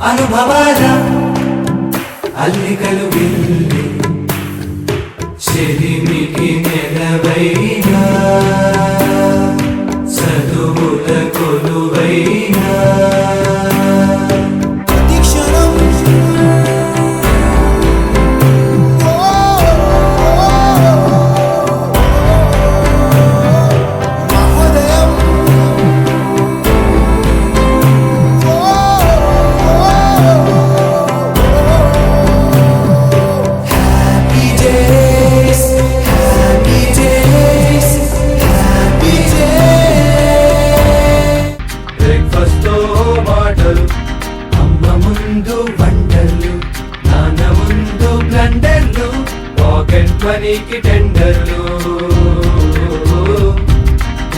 అనుభవాల అల్లికలు వెళ్ళి చెలిమికి నెలవైనా చదువుల కొలువైనా పనికి టెండర్లు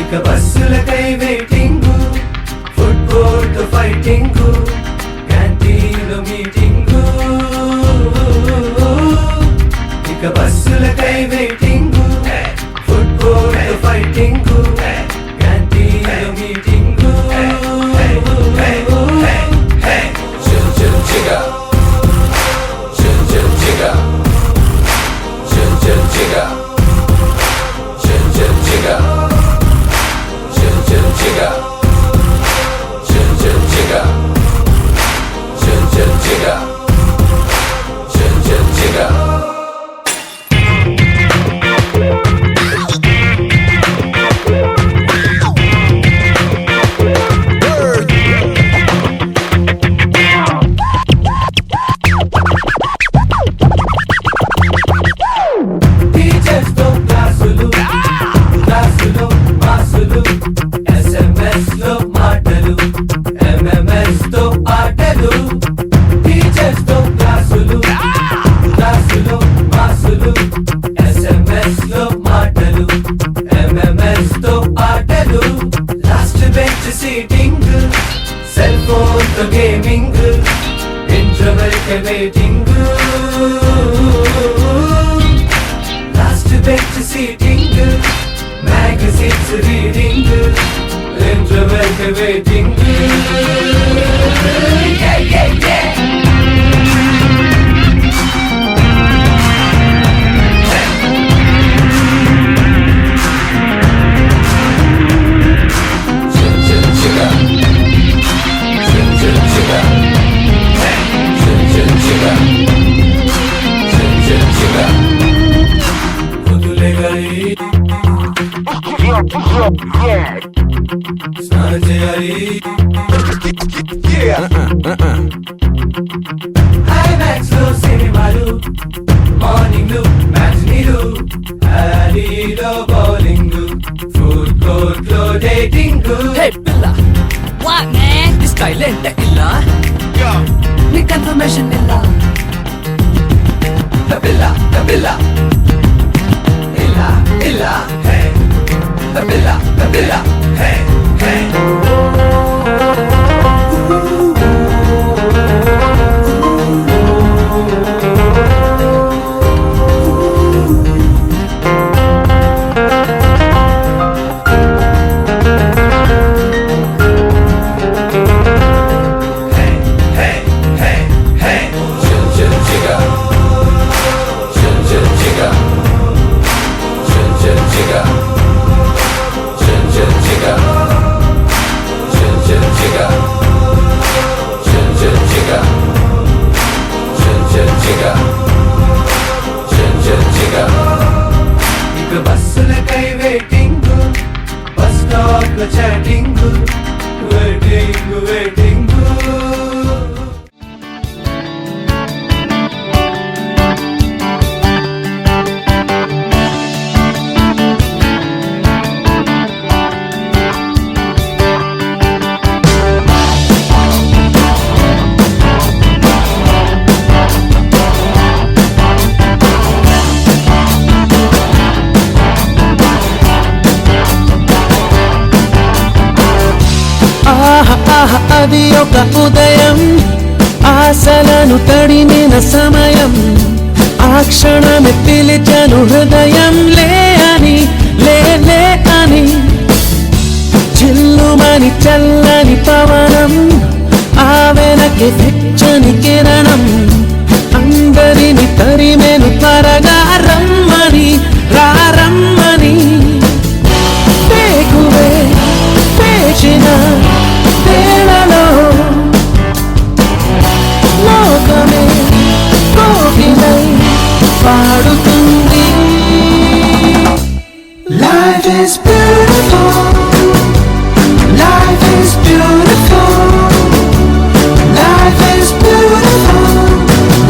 ఇక బస్సులకై వెయిటింగ్ ఫుడ్ కోర్ట్ ఫైటింగ్ క్యాంటీన్లో మీటింగ్ ఇక బస్సులకై వెయిటింగ్ ఫుడ్ కోర్ట్ ఫైటింగ్ క్యాంటీన్లో meeting gaming interval waiting last bench seating magazines reading interval waiting స్నానం చేయాలి ఐమాక్స్ లో సినిమాలు మార్నింగ్ మ్యాచ్నీలు అలీలో బౌలింగ్ ఫుడ్ కోర్ట్ లో డేటింగ్ హే పిల్ల వాట్ మ్యాన్ ది స్టైల్ ఏంట ఇల్ల నీ కన్ఫర్మేషన్ ఇల్ల పిల్ల పిల్ల ఇల్ల ఇల్ల హే పిల్ల పిల్ల హే హే బస్సులకై వెయిటింగ్ బస్ స్టాప్ లో చాటింగ్ వెయిటింగ్ వెయిటింగ్ అది ఒక ఉదయం ఆశలను తడిమిన సమయం ఆ క్షణమే పిలిచను హృదయం లే అని లే అని చిల్లుమని చల్లని పవనం ఆ వెనక్కి చల్లని కిరణం అందరిని తరిమేను త్వరగా రమ్మని రారమ్మని పేగువే పేచిన వేళలో లోకమే కోకిలై పాడుతుంది. Life is beautiful. Life is beautiful. Life is beautiful.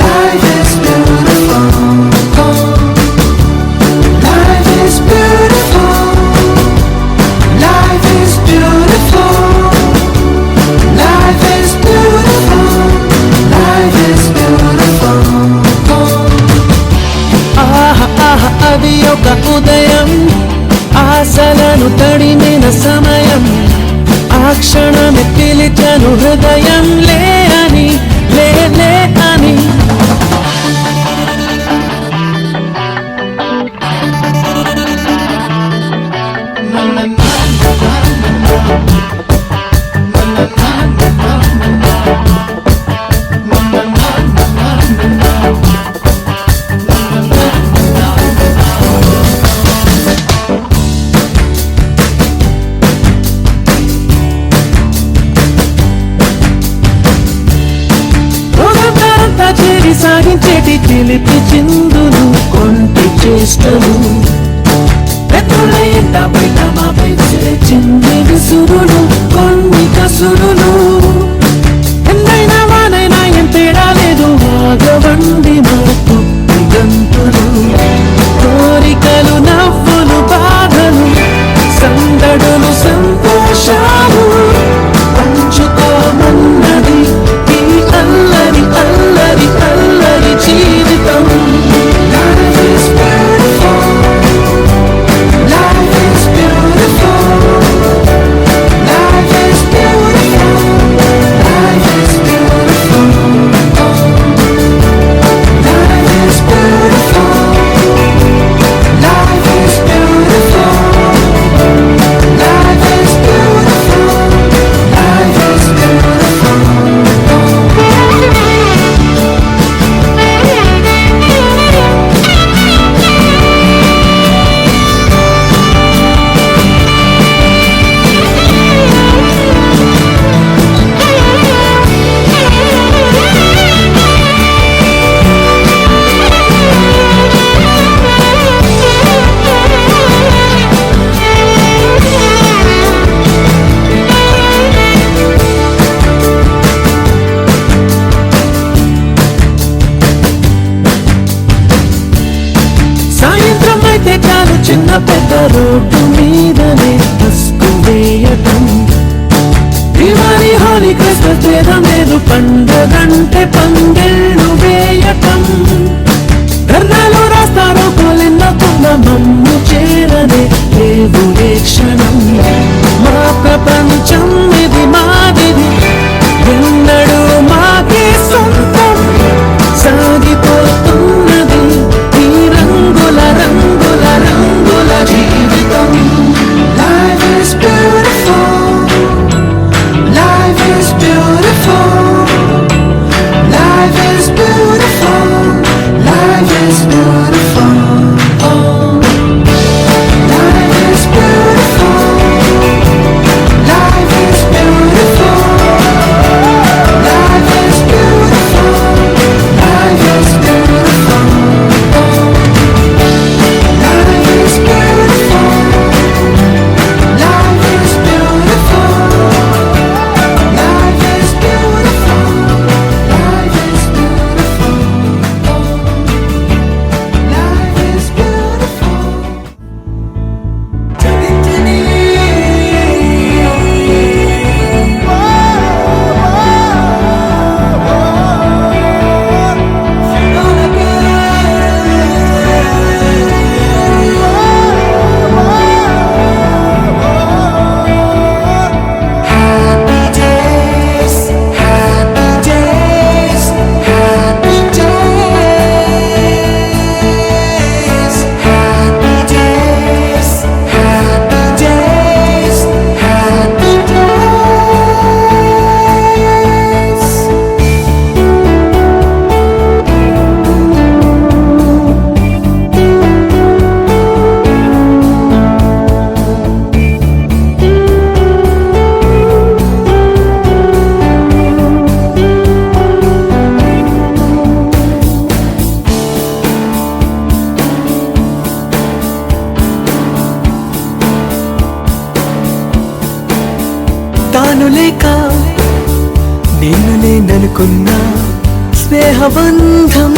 Life is beautiful. Life is beautiful. Life is beautiful. Life is beautiful. Life is beautiful. ఆహా ఆహా అది ఒక ఉదయం ఆశలను తడిమిన సమయం ఆ క్షణమే పిలిచను హృదయం లే అని లే లే అని. సాగించేటి చిలిపి చిందులు కొంటి చేష్టలు పెద్దలైన బయట మా పెంచే చిన్ని విసురులు కొన్ని కసురులు ఎంతైనా వానైనా ఏం తేడా లేదు ఆగవండి మాకు గంతులు కోరికలు నవ్వులు బాధలు సందడులు సంతోషాలు పంచుకోమన్నది ఈ అల్లరి అల్లరి అల్లరి జీవితం. Life is beautiful. Life is beautiful. Life is beautiful. Life is beautiful. Life is beautiful. Life is beautiful. Life is beautiful. Life is beautiful. సాయంత్రం అయితే చాలు చిన్న పెద్ద రోడ్డు మీదనే బస్కు వేయటం. దివాళీ హోలీ క్రిస్మస్ భేదం లేదు పండుగంటే పందిళ్ళు వేయటం. ధర్నాలు రాస్తారో కోలెన్నో కొన్న మమ్ము చేరనే లేవు ఏ క్షణం. మా ప్రపంచం ఇది మాదిది ఎన్నడూ మాకే సొంతం సాగిపోతున్నది ఈ రంగుల రంగుల రంగుల జీవితం. Life is beautiful. Life is beautiful. Life is beautiful. Life is beautiful. Life is beautiful. Life is beautiful. Life is beautiful. Life is beautiful. Life is beautiful. Life is beautiful. Life is beautiful. లేననుకున్నా స్నేహబంధం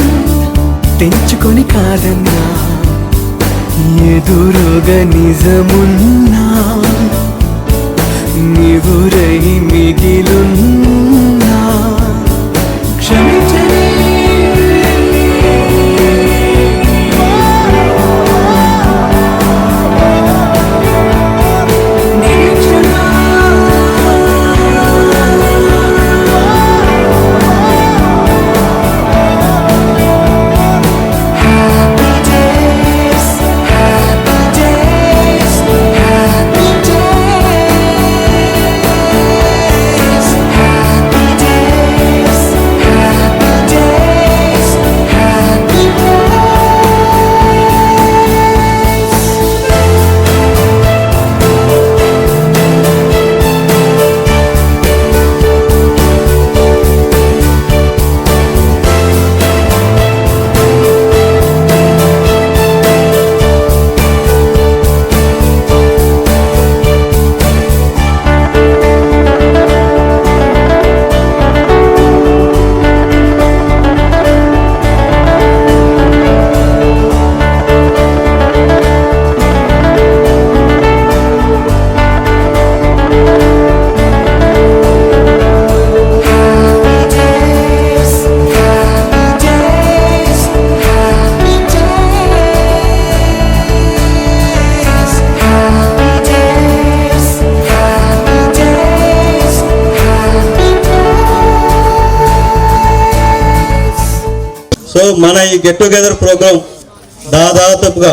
తెంచుకొని కాదన్నా ఎదురుగా నిజమున్నా నివురై మిగిలున్నా క్షమించని so మన ఈ get together programme దాదాపుగా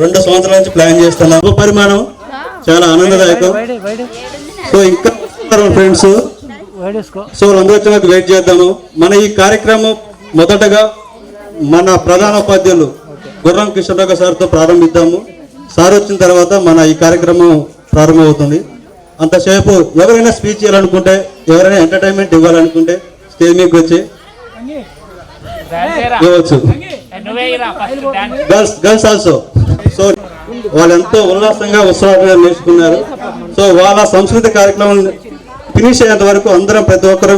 2 సంవత్సరాల నుంచి plan చేస్తున్నాం. పరిమాణం చాలా ఆనందదాయకం. సో ఇంకా ఫ్రెండ్స్, సో అందరూ వచ్చాక వెయిట్ చేద్దాము. మన ఈ కార్యక్రమం మొదటగా మన ప్రధాన ఉపాధ్యాయులు గుర్రం కిషన్రావు సార్తో ప్రారంభిద్దాము. సార్ వచ్చిన తర్వాత మన ఈ కార్యక్రమం ప్రారంభమవుతుంది. అంతసేపు ఎవరైనా స్పీచ్ చేయాలనుకుంటే, ఎవరైనా ఎంటర్టైన్మెంట్ ఇవ్వాలనుకుంటే స్టేజ్ మీదకి వచ్చి ఇవ్వచ్చు. Girls also. సో వాళ్ళు ఎంతో ఉల్లాసంగా ఉత్సాహంగా నేర్చుకున్నారు. సో వాళ్ళ సంస్కృతి కార్యక్రమం ఫినిష్ అయ్యేంత వరకు అందరం ప్రతి ఒక్కరూ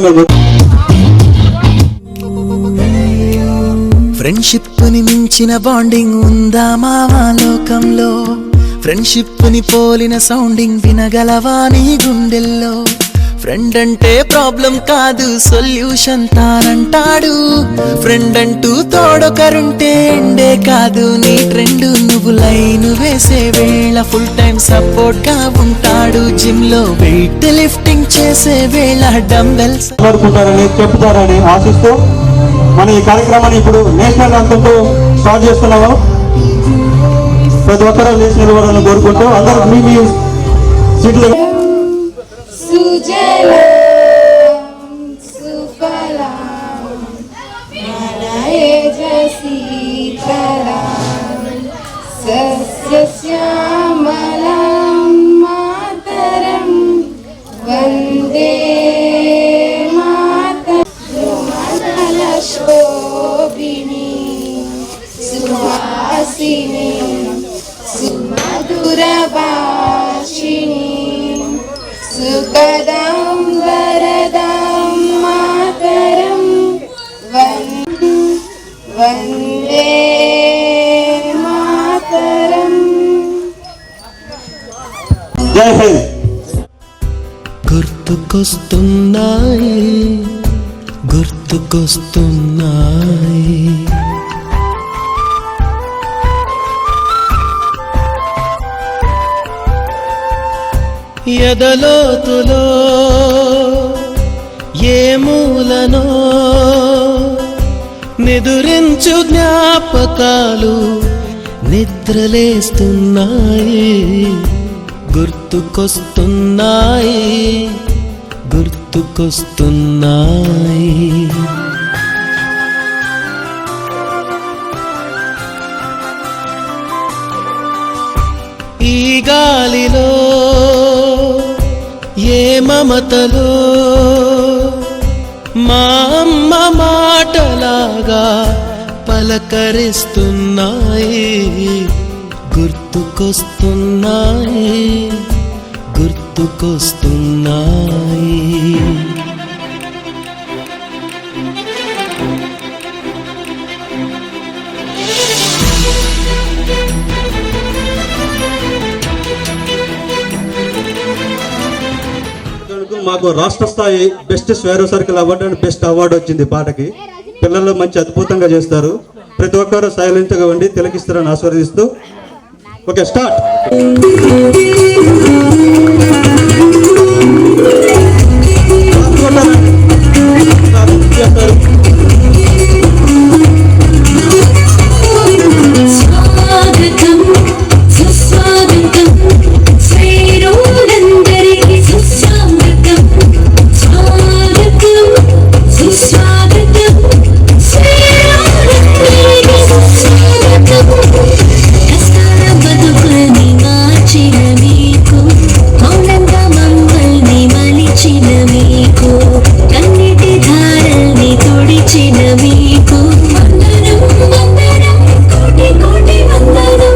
ఫ్రెండ్షిప్ ని మించిన బాండింగ్ ఉందా మావా లోకంలో? ఫ్రెండ్షిప్ ని పోలిన సౌండింగ్ వినగలవా నీ గుండెల్లో? ఫ్రెండ్ అంటే ప్రాబ్లం కాదు సొల్యూషన్ తానంటాడు. ఫ్రెండ్ అంటూ తోడొకరుంటే ఎండే కాదు నీ ట్రెండ్. నువ్వు లైన్ వేసే వేళ ఫుల్ టైం సపోర్ట్ గా ఉంటాడు. జిమ్ లో వెయిట్ లిఫ్టింగ్ చేసే వేళ డంబెల్స్ చెప్తారని ఆశిస్తూ మన ఈ కార్యక్రమాన్ని ఇప్పుడు నేషనల్ అంతంతో స్టార్ట్ చేస్తున్నాము. ప్రతి ఒక్కరూ లేచి నిలబడాలని కోరుకుంటూ అందరూ మీ సీట్లు వందే శోభిని సుహాసిని సుమధుర భాషిణి సుఖదం వరదం మాతరం వందే మాతరం. జై హింద్. గుర్తుకొస్తున్నాయి గుర్తుకొస్తున్నాయి ఎదలోతులో ఏ మూలనో నిదురించు జ్ఞాపకాలు నిద్రలేస్తున్నాయి. గుర్తుకొస్తున్నాయి గుర్తుకొస్తున్నాయి. ఈ గాలిలో ఏ మమతలో మా అమ్మ మాటలాగా పలకరిస్తున్నాయి. గుర్తుకొస్తున్నాయి గుర్తుకొస్తున్నాయి. మాకు రాష్ట్ర స్థాయి best Swaero circle award and best award వచ్చింది పాటకి. పిల్లలు మంచి అద్భుతంగా చేస్తారు. ప్రతి ఒక్కరు సైలెంట్గా ఉండి తిలకిస్తారని ఆస్వాదిస్తూ ఓకే స్టార్ట్. స్వాగతం సుస్వాగతం శ్రీరోనందరికి సుస్వాగతం స్వాగతం సుస్వాగతం శ్రీరోనందరికి సుస్వాగతం కష్టాల బతుకుని మార్చిన మీకు మౌనంగా మమ్మల్ని మలిచిన మీకు కన్నిటి ధారల్ని తొడిచిన మీకు వందనం వందనం కోటి కోటి వందనం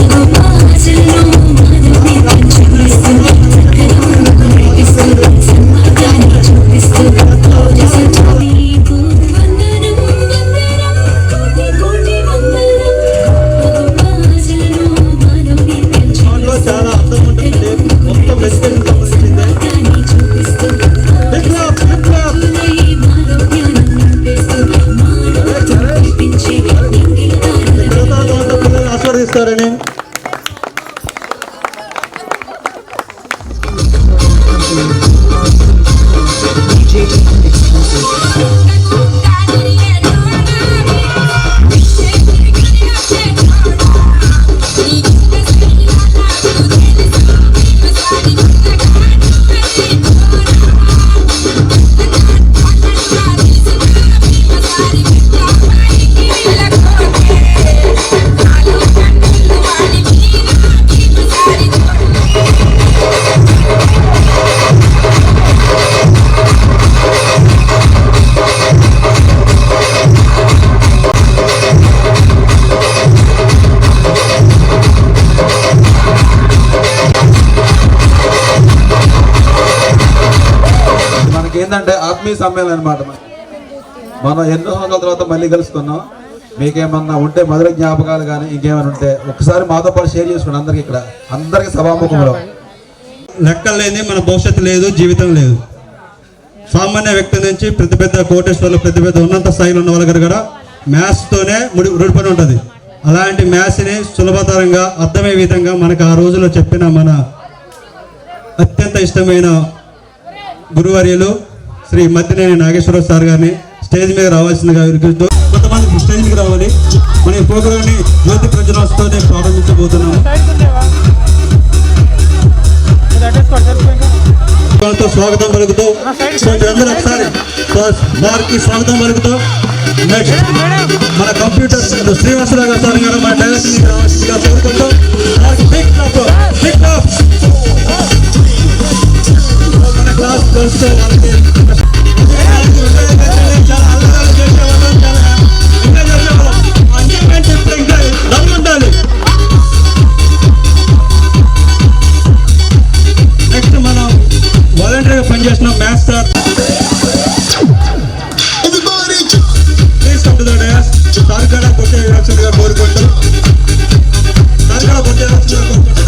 ఇగో పాసల్లో మాధవి చూపిస్తూ చక్కగా నడిపిస్తూ సన్మార్గాన్ని చూపిస్తూ ఓజసు మీకు వందనం వందనం కోటి కోటి వందనం ఇగో పాసల్లో మాధవి దాంట్లో చాలా అర్థం ఉంటుంది. మొత్తం వెస్టర్న్ సంబంధించిందే. సన్మార్గాన్ని చూపిస్తూ Hip hop, hip hop. పిల్లలు ఆస్వాదిస్తారని ఏంటంటే ఆత్మీయ సమ్మేళనం అనమాట. మనం ఎన్నో సంవత్సరాల తర్వాత మళ్ళీ కలుసుకున్నాం. మీకేమన్నా ఉంటే మధుర జ్ఞాపకాలు కానీ ఇంకేమైనా ఉంటే ఒకసారి మాతో పాటు షేర్ చేసుకోండి. అందరికి ఇక్కడ అందరికి సభాముఖంలో లెక్కలు లేని మన భవిష్యత్తు లేదు, జీవితం లేదు. సామాన్య వ్యక్తి నుంచి పెద్ద పెద్ద కోటేశ్వర్లు, పెద్ద పెద్ద ఉన్నత స్థాయిలో ఉన్న వాళ్ళ కూడా మ్యాథ్స్తోనే ముడిపడి ఉంటుంది. అలాంటి మ్యాథ్స్ని సులభతరంగా అర్థమయ్యే విధంగా మనకు ఆ రోజుల్లో చెప్పిన మన అత్యంత ఇష్టమైన గురువర్యులు శ్రీ మద్దినేని నాగేశ్వరరావు సార్ గారిని స్టేజ్ మీద రావాల్సిందిగా వినిపిస్తూ కొంతమంది స్టేజ్ మీద రావాలి. మన ఈ ప్రోగ్రామ్ని జ్యోతి ప్రజలతోనే ప్రారంభించబోతున్నాము. స్వాగతం పలుకుతూ అందరూ ఒకసారి వారికి స్వాగతం పలుకుతూ నెక్స్ట్ మన కంప్యూటర్ శ్రీనివాసరావు గారు సార్ గారు మన డైరెక్టర్ రావాల్సిందిగా కోరుకుంటూ మన క్లాస్ వస్తే వాళ్ళకి చాలా అల్లరాలు చేసేవాళ్ళం, చాలా ఇంకా చేసేవాళ్ళం. ఎంజాయ్మెంట్ ఇప్పుడు ఇంకా డబ్బు ఉండాలి. నెక్స్ట్ మనం వాలంటీర్గా పనిచేసిన maths sir please come to the dais. Sir కూడా కొట్టే విరాక్షలుగా కోరుకుంటూ సార్ కూడా కొట్టే విరాక్షలుగా కోరుకుంటూ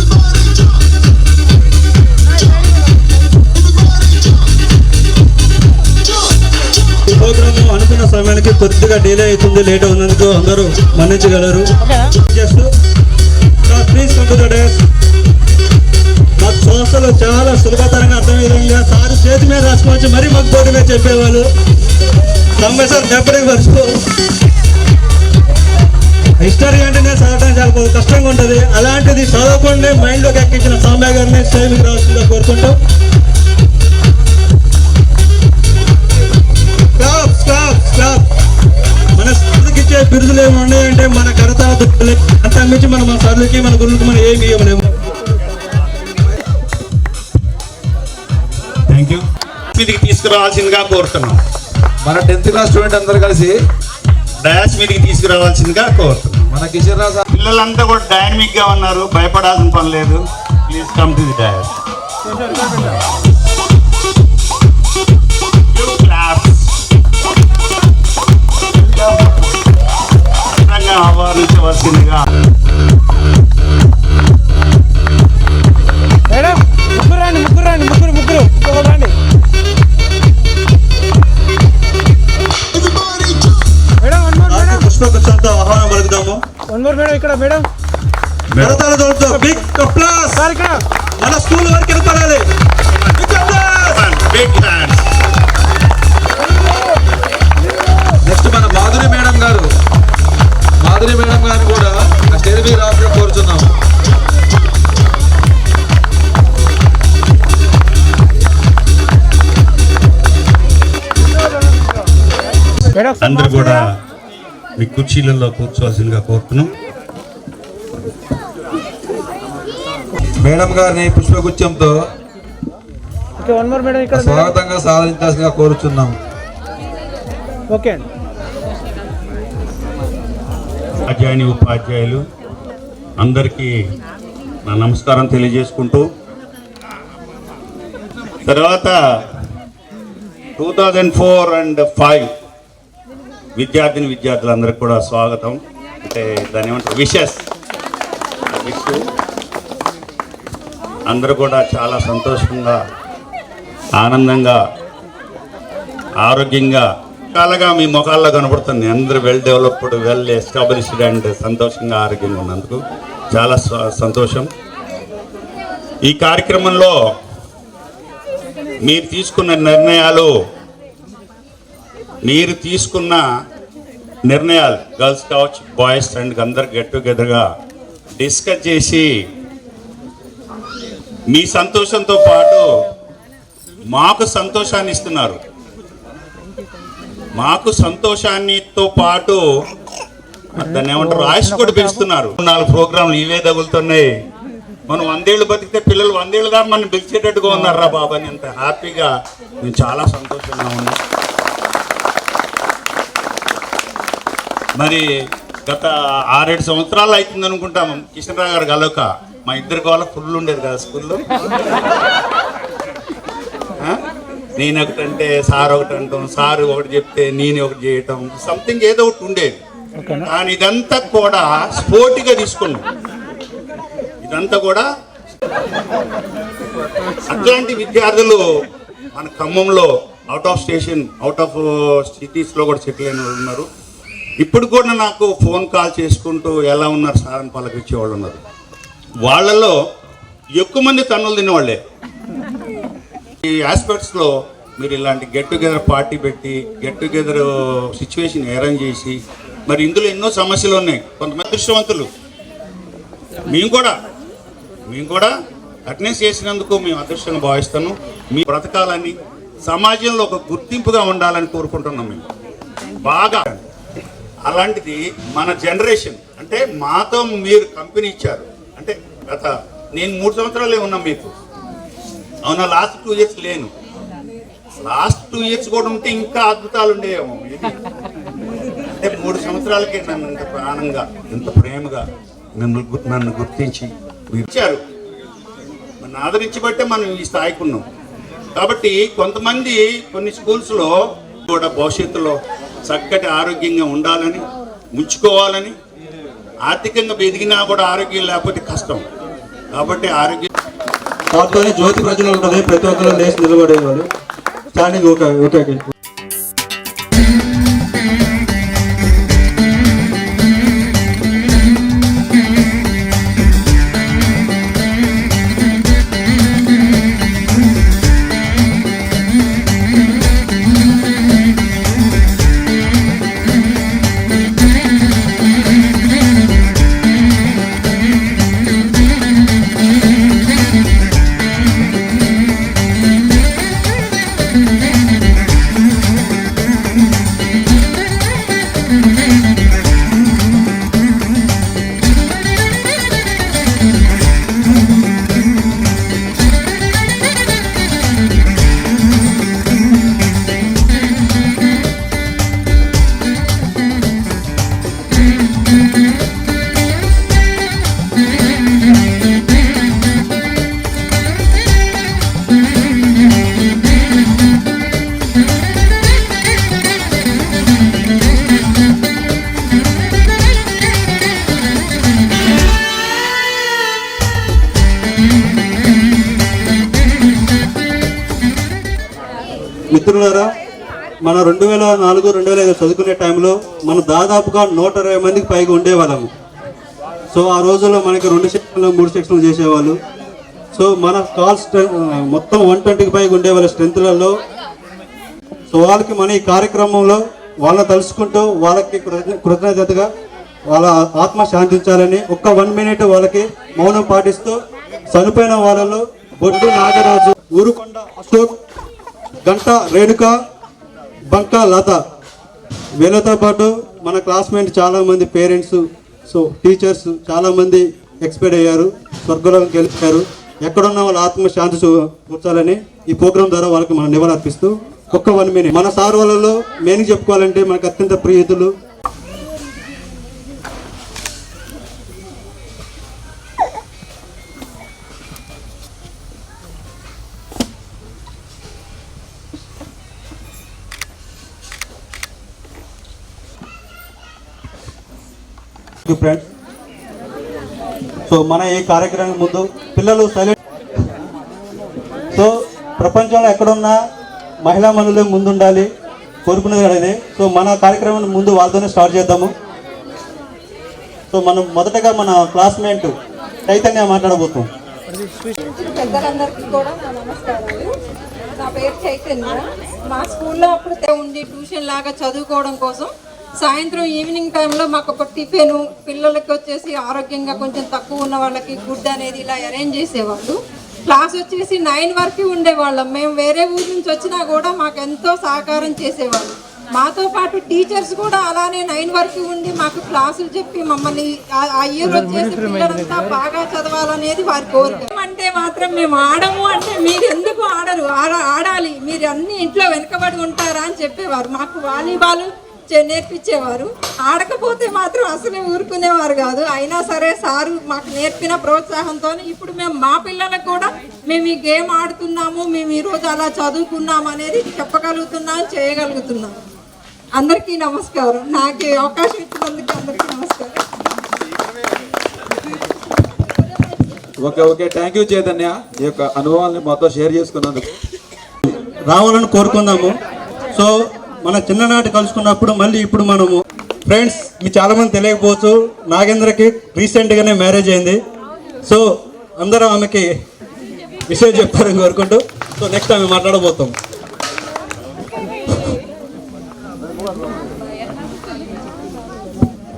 ఈ ప్రోగ్రామ్ అనుకున్న సమయానికి కొద్దిగా డిలే అవుతుంది. లేట్ అవునందుకు అందరూ మన్నించగలరు. చేస్తూ please come to the dais. మాకు సంస్థలు చాలా సులభతరంగా అర్థమయ్యే విధంగా సార్ చేతి మీద రాసుకోవచ్చు, మరీ మాకు బోర్డు మీద చెప్పేవాళ్ళు. సార్ చెప్పడం వరకు హిస్టరీ అంటేనే చదవడం చాలా కష్టంగా ఉంటుంది. అలాంటిది చదవకుండా మైండ్లోకి ఎక్కించిన సాంబయ్య గారిని స్టేజ్ మీద రావాల్సిందిగా కోరుకుంటాం. మన స్కూల్కి ఇచ్చే బిరుదులు ఏమి ఉన్నాయంటే మన కడత అంత మించి మన సర్లకి మన గురువుకి మనం ఏమి ఇవ్వలేము. Thank you. మీదికి తీసుకురావాల్సిందిగా కోరుతున్నాం. మన 10th క్లాస్ స్టూడెంట్ అందరు కలిసి డయాస్ మీదికి తీసుకురావాల్సిందిగా కోరుతున్నాం. మన కిషోర్ రావు సార్ పిల్లలంతా కూడా డైనమిక్ గా ఉన్నారు, భయపడాల్సిన పని లేదు. Please come to the dais. ఆహ్వానించవలసిందిగా మేడం ముగ్గురు రండి, ముగ్గురు రండి, ముగ్గురు ఇంకొకరు రండి. కరతాళతో బిగ్ అప్లాస్. మన స్కూల్ వరకు వెళ్ళిపడాలి. నెక్స్ట్ మన మాధురి మేడం గారు కూడా ఆ స్టేజ్ మీద రావాలని కోరుచున్నాం. అందరూ కూడా మీ కుర్చీలలో కూర్చోవలసిందిగా కోరుతున్నాం. మేడం గారిని పుష్పగుచ్చంతో స్వాగతంగా సాధించాల్సిందిగా కోరుచున్నాం. ఉపాధ్యాయుని ఉపాధ్యాయులు అందరికీ నా నమస్కారం తెలియజేసుకుంటూ, తర్వాత 2004 and 2005 విద్యార్థులందరికీ కూడా స్వాగతం. అంటే దాని ఏమంటారు, విషెస్. అందరూ కూడా చాలా సంతోషంగా, ఆనందంగా, ఆరోగ్యంగా చాలాగా మీ ముఖాల్లో కనబడుతుంది. అందరూ well developed, well established and సంతోషంగా, ఆరోగ్యంగా ఉన్నందుకు చాలా సంతోషం. ఈ కార్యక్రమంలో మీరు తీసుకున్న నిర్ణయాలు గర్ల్స్ కావచ్చు, బాయ్స్ అండ్ అందరు గెట్ టుగెదర్గా డిస్కస్ చేసి మీ సంతోషంతో పాటు మాకు సంతోషాన్ని ఇస్తున్నారు. మాకు సంతోషాన్నితో పాటు దాన్ని ఏమంటారు, ఆయుష్ కూడా పెంచుతున్నారు. 4 ప్రోగ్రాంలు ఇవే తగులుతున్నాయి. మనం 100 ఏళ్ళు బతికితే పిల్లలు 100 ఏళ్ళు దాకా మనం పిలిచేటట్టుగా ఉన్నారా బాబా అని అంత హ్యాపీగా, నేను చాలా సంతోషంగా ఉన్నాను. మరి గత 6-7 సంవత్సరాలు అవుతుంది అనుకుంటాము కిషన్రావు గారు కలవక. మా ఇద్దరికి వాళ్ళ ఫుల్ ఉండేది కదా స్కూల్లో. నేను ఒకటంటే సార్ ఒకటి అంటాం, సార్ ఒకటి చెప్తే నేను ఒకటి చేయటం, సంథింగ్ ఏదో ఒకటి ఉండేది. కానీ ఇదంతా కూడా స్పోర్టివ్గా తీసుకున్నాం. ఇదంతా కూడా అట్లాంటి విద్యార్థులు మన ఖమ్మంలో అవుట్ ఆఫ్ సిటీస్లో కూడా సెటిల్ అయిన వాళ్ళు ఉన్నారు. ఇప్పుడు కూడా నాకు ఫోన్ కాల్ చేసుకుంటూ ఎలా ఉన్నారు సార్ అని పలకరించేవాళ్ళు ఉన్నారు. వాళ్ళలో ఎక్కువ మంది తన్నులు తినేవాళ్ళే. ఈ ఆస్పెక్ట్స్లో మీరు ఇలాంటి గెట్ టుగెదర్ పార్టీ పెట్టి గెట్ టుగెదర్ సిచ్యువేషన్ అరేంజ్ చేసి, మరి ఇందులో ఎన్నో సమస్యలు ఉన్నాయి. కొంతమంది అదృష్టవంతులు, మేము కూడా అటెండెన్స్ చేసినందుకు మేము అదృష్టంగా భావిస్తాను. మీ బ్రతకాలని, సమాజంలో ఒక గుర్తింపుగా ఉండాలని కోరుకుంటున్నాం మేము బాగా. అలాంటిది మన జనరేషన్, అంటే మాతో మీరు కంపెనీ ఇచ్చారు. అంటే నేను 3 సంవత్సరాలే ఉన్నాం మీకు, అవునా? లాస్ట్ 2 years లేను. లాస్ట్ 2 years కూడా ఉంటే ఇంకా అద్భుతాలు ఉండేవేమో. అంటే 3 సంవత్సరాలకే నన్ను ఇంత ప్రాణంగా, ఇంత ప్రేమగా నన్ను గుర్తించి మీరు ఇచ్చారు. మన ఆదరించబట్టే మనం ఈ స్థాయికి ఉన్నాం. కాబట్టి కొంతమంది కొన్ని స్కూల్స్లో కూడా భవిష్యత్తులో చక్కటి ఆరోగ్యంగా ఉండాలని, ముంచుకోవాలని, ఆర్థికంగా ఎదిగినా కూడా ఆరోగ్యం లేకపోతే కష్టం. కాబట్టి ఆరోగ్యం దాంతోనే జ్యోతి ప్రజలు ఉంటుంది. ప్రతి ఒక్కరు లేచి నిలబడేవారు. Standing okay. మిత్రులారా, మన 2004-2005 చదువుకునే టైంలో మనం దాదాపుగా 120 మందికి పైగా ఉండేవాళ్ళము. సో ఆ రోజుల్లో మనకి 2 సెక్షన్లు 3 సెక్షన్లు చేసేవాళ్ళు. సో మన కాల్స్ మొత్తం 120కి పైగా ఉండే వాళ్ళ స్ట్రెంత్లలో. సో వాళ్ళకి మన ఈ కార్యక్రమంలో వాళ్ళని తలుచుకుంటూ వాళ్ళకి కృతజ్ఞతగా వాళ్ళ ఆత్మ శాంతించాలని ఒక్క 1 మినిట్ వాళ్ళకి మౌనం పాటిస్తూ చనిపోయిన వాళ్ళలో బొడ్డు నాగరాజు, ఊరుకొండ అశోక్, గంట రేణుక, బంక లత, వీళ్ళతో పాటు మన క్లాస్మేట్ చాలామంది పేరెంట్స్, సో టీచర్స్ చాలామంది ఎక్స్పైర్ అయ్యారు, స్వర్గంలోకి వెళ్ళిపోయారు. ఎక్కడున్న వాళ్ళ ఆత్మ శాంతి కూర్చాలని ఈ ప్రోగ్రాం ద్వారా వాళ్ళకి మనం నివాళులు అర్పిస్తూ ఒక్క 1 మినిట్. మన సార్ వాళ్ళలో మెయిన్ చెప్పుకోవాలంటే మనకు అత్యంత ప్రియతులు ఫ్రెండ్స్. సో మన ఈ కార్యక్రమం ముందు పిల్లలు సైలెంట్. సో ప్రపంచంలో ఎక్కడున్నా మహిళా మనులు ముందుండాలి కోరుకునేది అదే. సో మన కార్యక్రమం ముందు వాళ్ళతోనే స్టార్ట్ చేద్దాము. సో మనం మొదటగా మన క్లాస్మేట్ చైతన్య మాట్లాడబోతాం. పెద్దలందరికీ కూడా నా నమస్కారాలు. నా పేరు చైతన్య. మా స్కూల్లో అప్పుడు ఉండి ట్యూషన్ లాగా చదువుకోవడం కోసం సాయంత్రం ఈవినింగ్ టైంలో మాకు ఒక టిఫిన్, పిల్లలకి వచ్చేసి ఆరోగ్యంగా కొంచెం తక్కువ ఉన్న వాళ్ళకి గుడ్ అనేది ఇలా అరేంజ్ చేసేవాళ్ళు. క్లాస్ వచ్చేసి 9 వరకు ఉండేవాళ్ళం. మేము వేరే ఊరి నుంచి వచ్చినా కూడా మాకు ఎంతో సహకారం చేసేవాళ్ళు. మాతో పాటు టీచర్స్ కూడా అలానే 9 వరకు ఉండి మాకు క్లాసులు చెప్పి మమ్మల్ని ఆ ఇయర్ వచ్చేసి పిల్లలంతా బాగా చదవాలనేది వారి కోరిక. అంటే మాత్రం మేము ఆడము అంటే మీరు ఎందుకు ఆడరు, ఆడాలి, మీరు అన్ని ఇంట్లో వెనుకబడి ఉంటారా అని చెప్పేవారు. మాకు వాలీబాల్ నేర్పించేవారు. ఆడకపోతే మాత్రం అసలే ఊరుకునేవారు కాదు. అయినా సరే సారు మాకు నేర్పిన ప్రోత్సాహంతో ఇప్పుడు మేము మా పిల్లలకు కూడా మేము ఈ గేమ్ ఆడుతున్నాము, మేము ఈరోజు అలా చదువుకున్నాము అనేది చెప్పగలుగుతున్నాం, చేయగలుగుతున్నాం. అందరికీ నమస్కారం. నాకు అవకాశం ఇచ్చినందుకు అందరికీ నమస్కారం. ఓకే థ్యాంక్ యూ చైతన్య, ఈ యొక్క అనుభవాన్ని మాతో షేర్ చేసుకున్నందుకు. రావాలని కోరుకుందాము. సో మన చిన్ననాటి కలుసుకున్నప్పుడు మళ్ళీ ఇప్పుడు మనము ఫ్రెండ్స్, మీకు చాలామంది తెలియకపోవచ్చు, నాగేంద్రకి రీసెంట్గానే మ్యారేజ్ అయింది. సో అందరం ఆమెకి విషయం చెప్తారని కోరుకుంటూ సో నెక్స్ట్ ఆమె మాట్లాడబోతాం.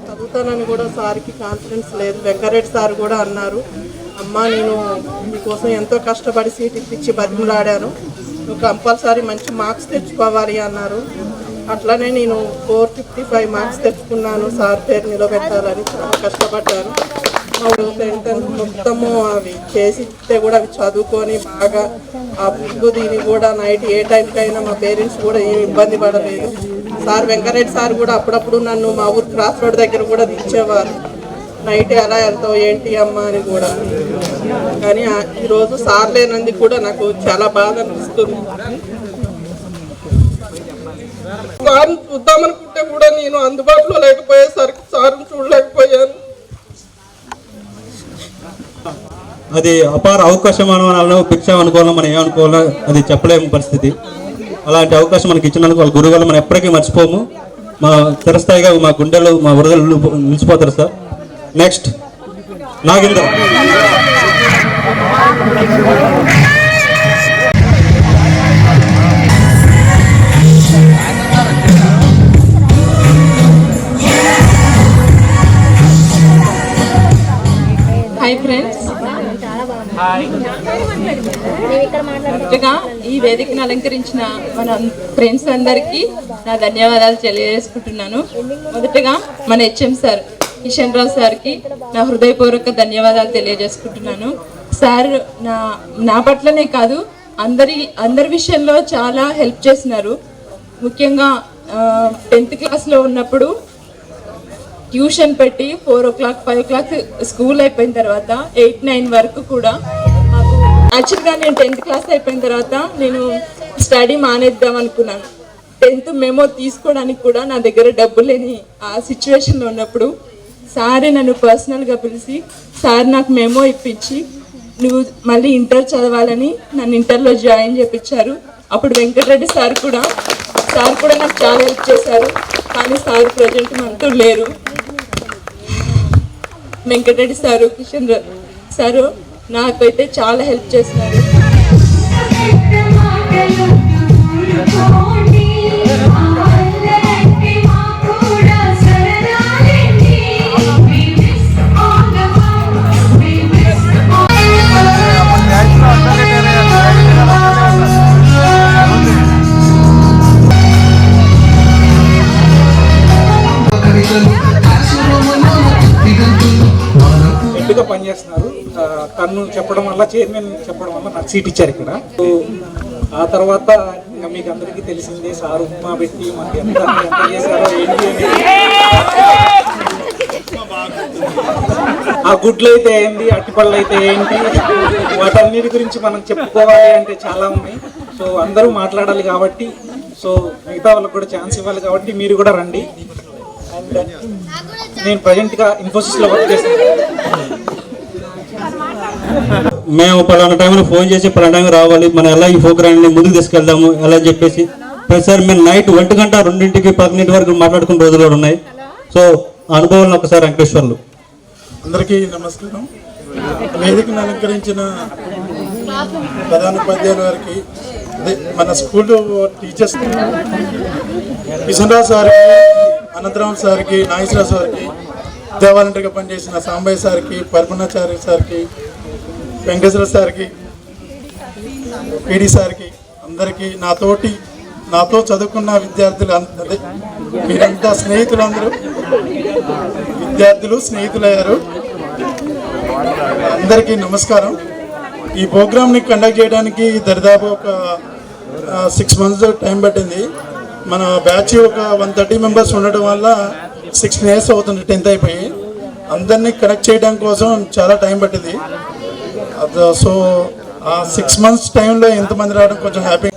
చదువుతానని కూడా సార్కి కాన్ఫిడెన్స్ లేదు. వెంకరెడ్డి సార్ కూడా అన్నారు, అమ్మ నేను మీకోసం ఎంతో కష్టపడి సీట్ ఇప్పించి బతిమలాడాను, నువ్వు కంపల్సరీ మంచి మార్క్స్ తెచ్చుకోవాలి అన్నారు. అట్లనే నేను 455 మార్క్స్ తెచ్చుకున్నాను. సార్ పేరు నిలబెట్టాలని చాలా కష్టపడ్డాను. సెంటెన్స్ మొత్తము అవి చేసిస్తే కూడా అవి చదువుకొని బాగా ఆ బుక్ దీని కూడా నైట్ ఏ టైంకైనా మా పేరెంట్స్ కూడా ఏమి ఇబ్బంది పడలేదు. సార్ వెంకరెడ్డి సార్ కూడా అప్పుడప్పుడు నన్ను మా ఊరు క్రాస్ రోడ్ దగ్గర కూడా దించేవారు. నైట్ ఎలా వెళ్తావు ఏంటి అమ్మ అని కూడా. కానీ ఈరోజు సార్ లేనందుకు కూడా నాకు చాలా బాధ అనిపిస్తుంది. సార్ని చూద్దామనుకుంటే కూడా నేను అందుబాటులో లేకపోయేసరికి సార్ని చూడలేకపోయాను. అది అపార అవకాశం అనుకోవాలో భిక్ష అనుకోవాలో మనం ఏమనుకోవాలో అది చెప్పలేము పరిస్థితి. అలాంటి అవకాశం మనకి ఇచ్చినందుకు వాళ్ళ గురువు వల్ల మనం ఎప్పటికీ మర్చిపోము. మా చిరస్థాయిగా మా గుండెలు మా వరదలు నిలిచిపోతారు sir. Next Nagendra. Hi friends. ముందుగా ఈ వేదికను అలంకరించిన మన ఫ్రెండ్స్ అందరికీ నా ధన్యవాదాలు తెలియజేసుకుంటున్నాను. మొదటగా మన హెచ్ఎం సార్ కిషన్ రావు సార్కి నా హృదయపూర్వక ధన్యవాదాలు తెలియజేసుకుంటున్నాను. సార్ నా పట్లనే కాదు అందరి విషయంలో చాలా హెల్ప్ చేసినారు. ముఖ్యంగా 10th క్లాస్లో ఉన్నప్పుడు ట్యూషన్ పెట్టి 4 o'clock 5 o'clock స్కూల్ అయిపోయిన తర్వాత 8-9 వరకు కూడా మాకు యాక్చువల్గా నేను 10th క్లాస్ అయిపోయిన తర్వాత నేను స్టడీ మానేద్దాం అనుకున్నాను. 10th మెమో తీసుకోవడానికి కూడా నా దగ్గర డబ్బులు లేని ఆ సిచ్యువేషన్లో ఉన్నప్పుడు సారే నన్ను పర్సనల్గా పిలిచి సార్ నాకు మెమో ఇప్పించి నువ్వు మళ్ళీ ఇంటర్ చదవాలని నన్ను ఇంటర్లో జాయిన్ చేయించారు. అప్పుడు వెంకటరెడ్డి సార్ కూడా నాకు చాలా హెల్ప్ చేశారు. కానీ సార్ ప్రజెంట్ మనతో లేరు. వెంకటరెడ్డి సారు, కిషన్ సారు నాకైతే చాలా హెల్ప్ చేస్తున్నారు. హెడ్గా పనిచేస్తున్నారు. తను చెప్పడం వల్ల, చైర్మన్ చెప్పడం వల్ల నాకు సీట్ ఇచ్చారు ఇక్కడ. సో ఆ తర్వాత ఇంకా మీకు అందరికీ తెలిసిందే, సార్ ఉప్మా పెట్టి మనకి ఎంత చేశారో ఏంటి అనేది. ఆ గుడ్లు అయితే ఏంటి, అట్టిపళ్ళు అయితే ఏంటి, వాటన్నిటి గురించి మనం చెప్పుకోవాలి అంటే చాలా ఉన్నాయి. సో అందరూ మాట్లాడాలి కాబట్టి, సో మిగతా వాళ్ళకి కూడా ఛాన్స్ ఇవ్వాలి కాబట్టి మీరు కూడా రండి. అండ్ నేను ప్రజెంట్గా ఇన్ఫోసిస్లో వర్క్ చేస్తాను. మేము పలానా టైంలో ఫోన్ చేసి పలానా టైం రావాలి, మనం ఎలా ఈ ప్రోగ్రామ్ని ముందుకు తీసుకెళ్దాము ఎలా అని చెప్పేసి ప్రతిసారి మేము నైట్ 1 గంట 2ంటికి 10 వరకు మాట్లాడుకున్న రోజులు కూడా ఉన్నాయి. సో ఆ అనుభవాలను ఒకసారి వెంకటేశ్వర్లు. అందరికీ నమస్కారం. వేదికను అలంకరించిన ప్రధాన ఉపాధ్యాయుల వారికి, అదే మన స్కూల్ టీచర్స్ కిషన్రావు సార్కి, అనంతరామ్ సార్కి, నాగేశ్వరరావు సార్కి, దేవాలంటర్గా పనిచేసిన సాంబయ్య సార్కి, పరిపూర్ణాచార్య సార్కి, వెంకటేశ్వర సార్కి, పీడి సార్కి, అందరికీ నాతో చదువుకున్న విద్యార్థులు, అదే మీరంతా స్నేహితులు, అందరూ విద్యార్థులు స్నేహితులయ్యారు. అందరికీ నమస్కారం. ఈ ప్రోగ్రామ్ని కండక్ట్ చేయడానికి దరిదాపు ఒక 6 months టైం పట్టింది. మన బ్యాచ్ ఒక 130 members ఉండడం వల్ల 16 years అవుతుంది 10th అయిపోయి. అందరినీ కనెక్ట్ చేయడం కోసం చాలా టైం పట్టింది. సో ఆ 6 months టైంలో ఎంతమంది రావడం కొంచెం హ్యాపీ.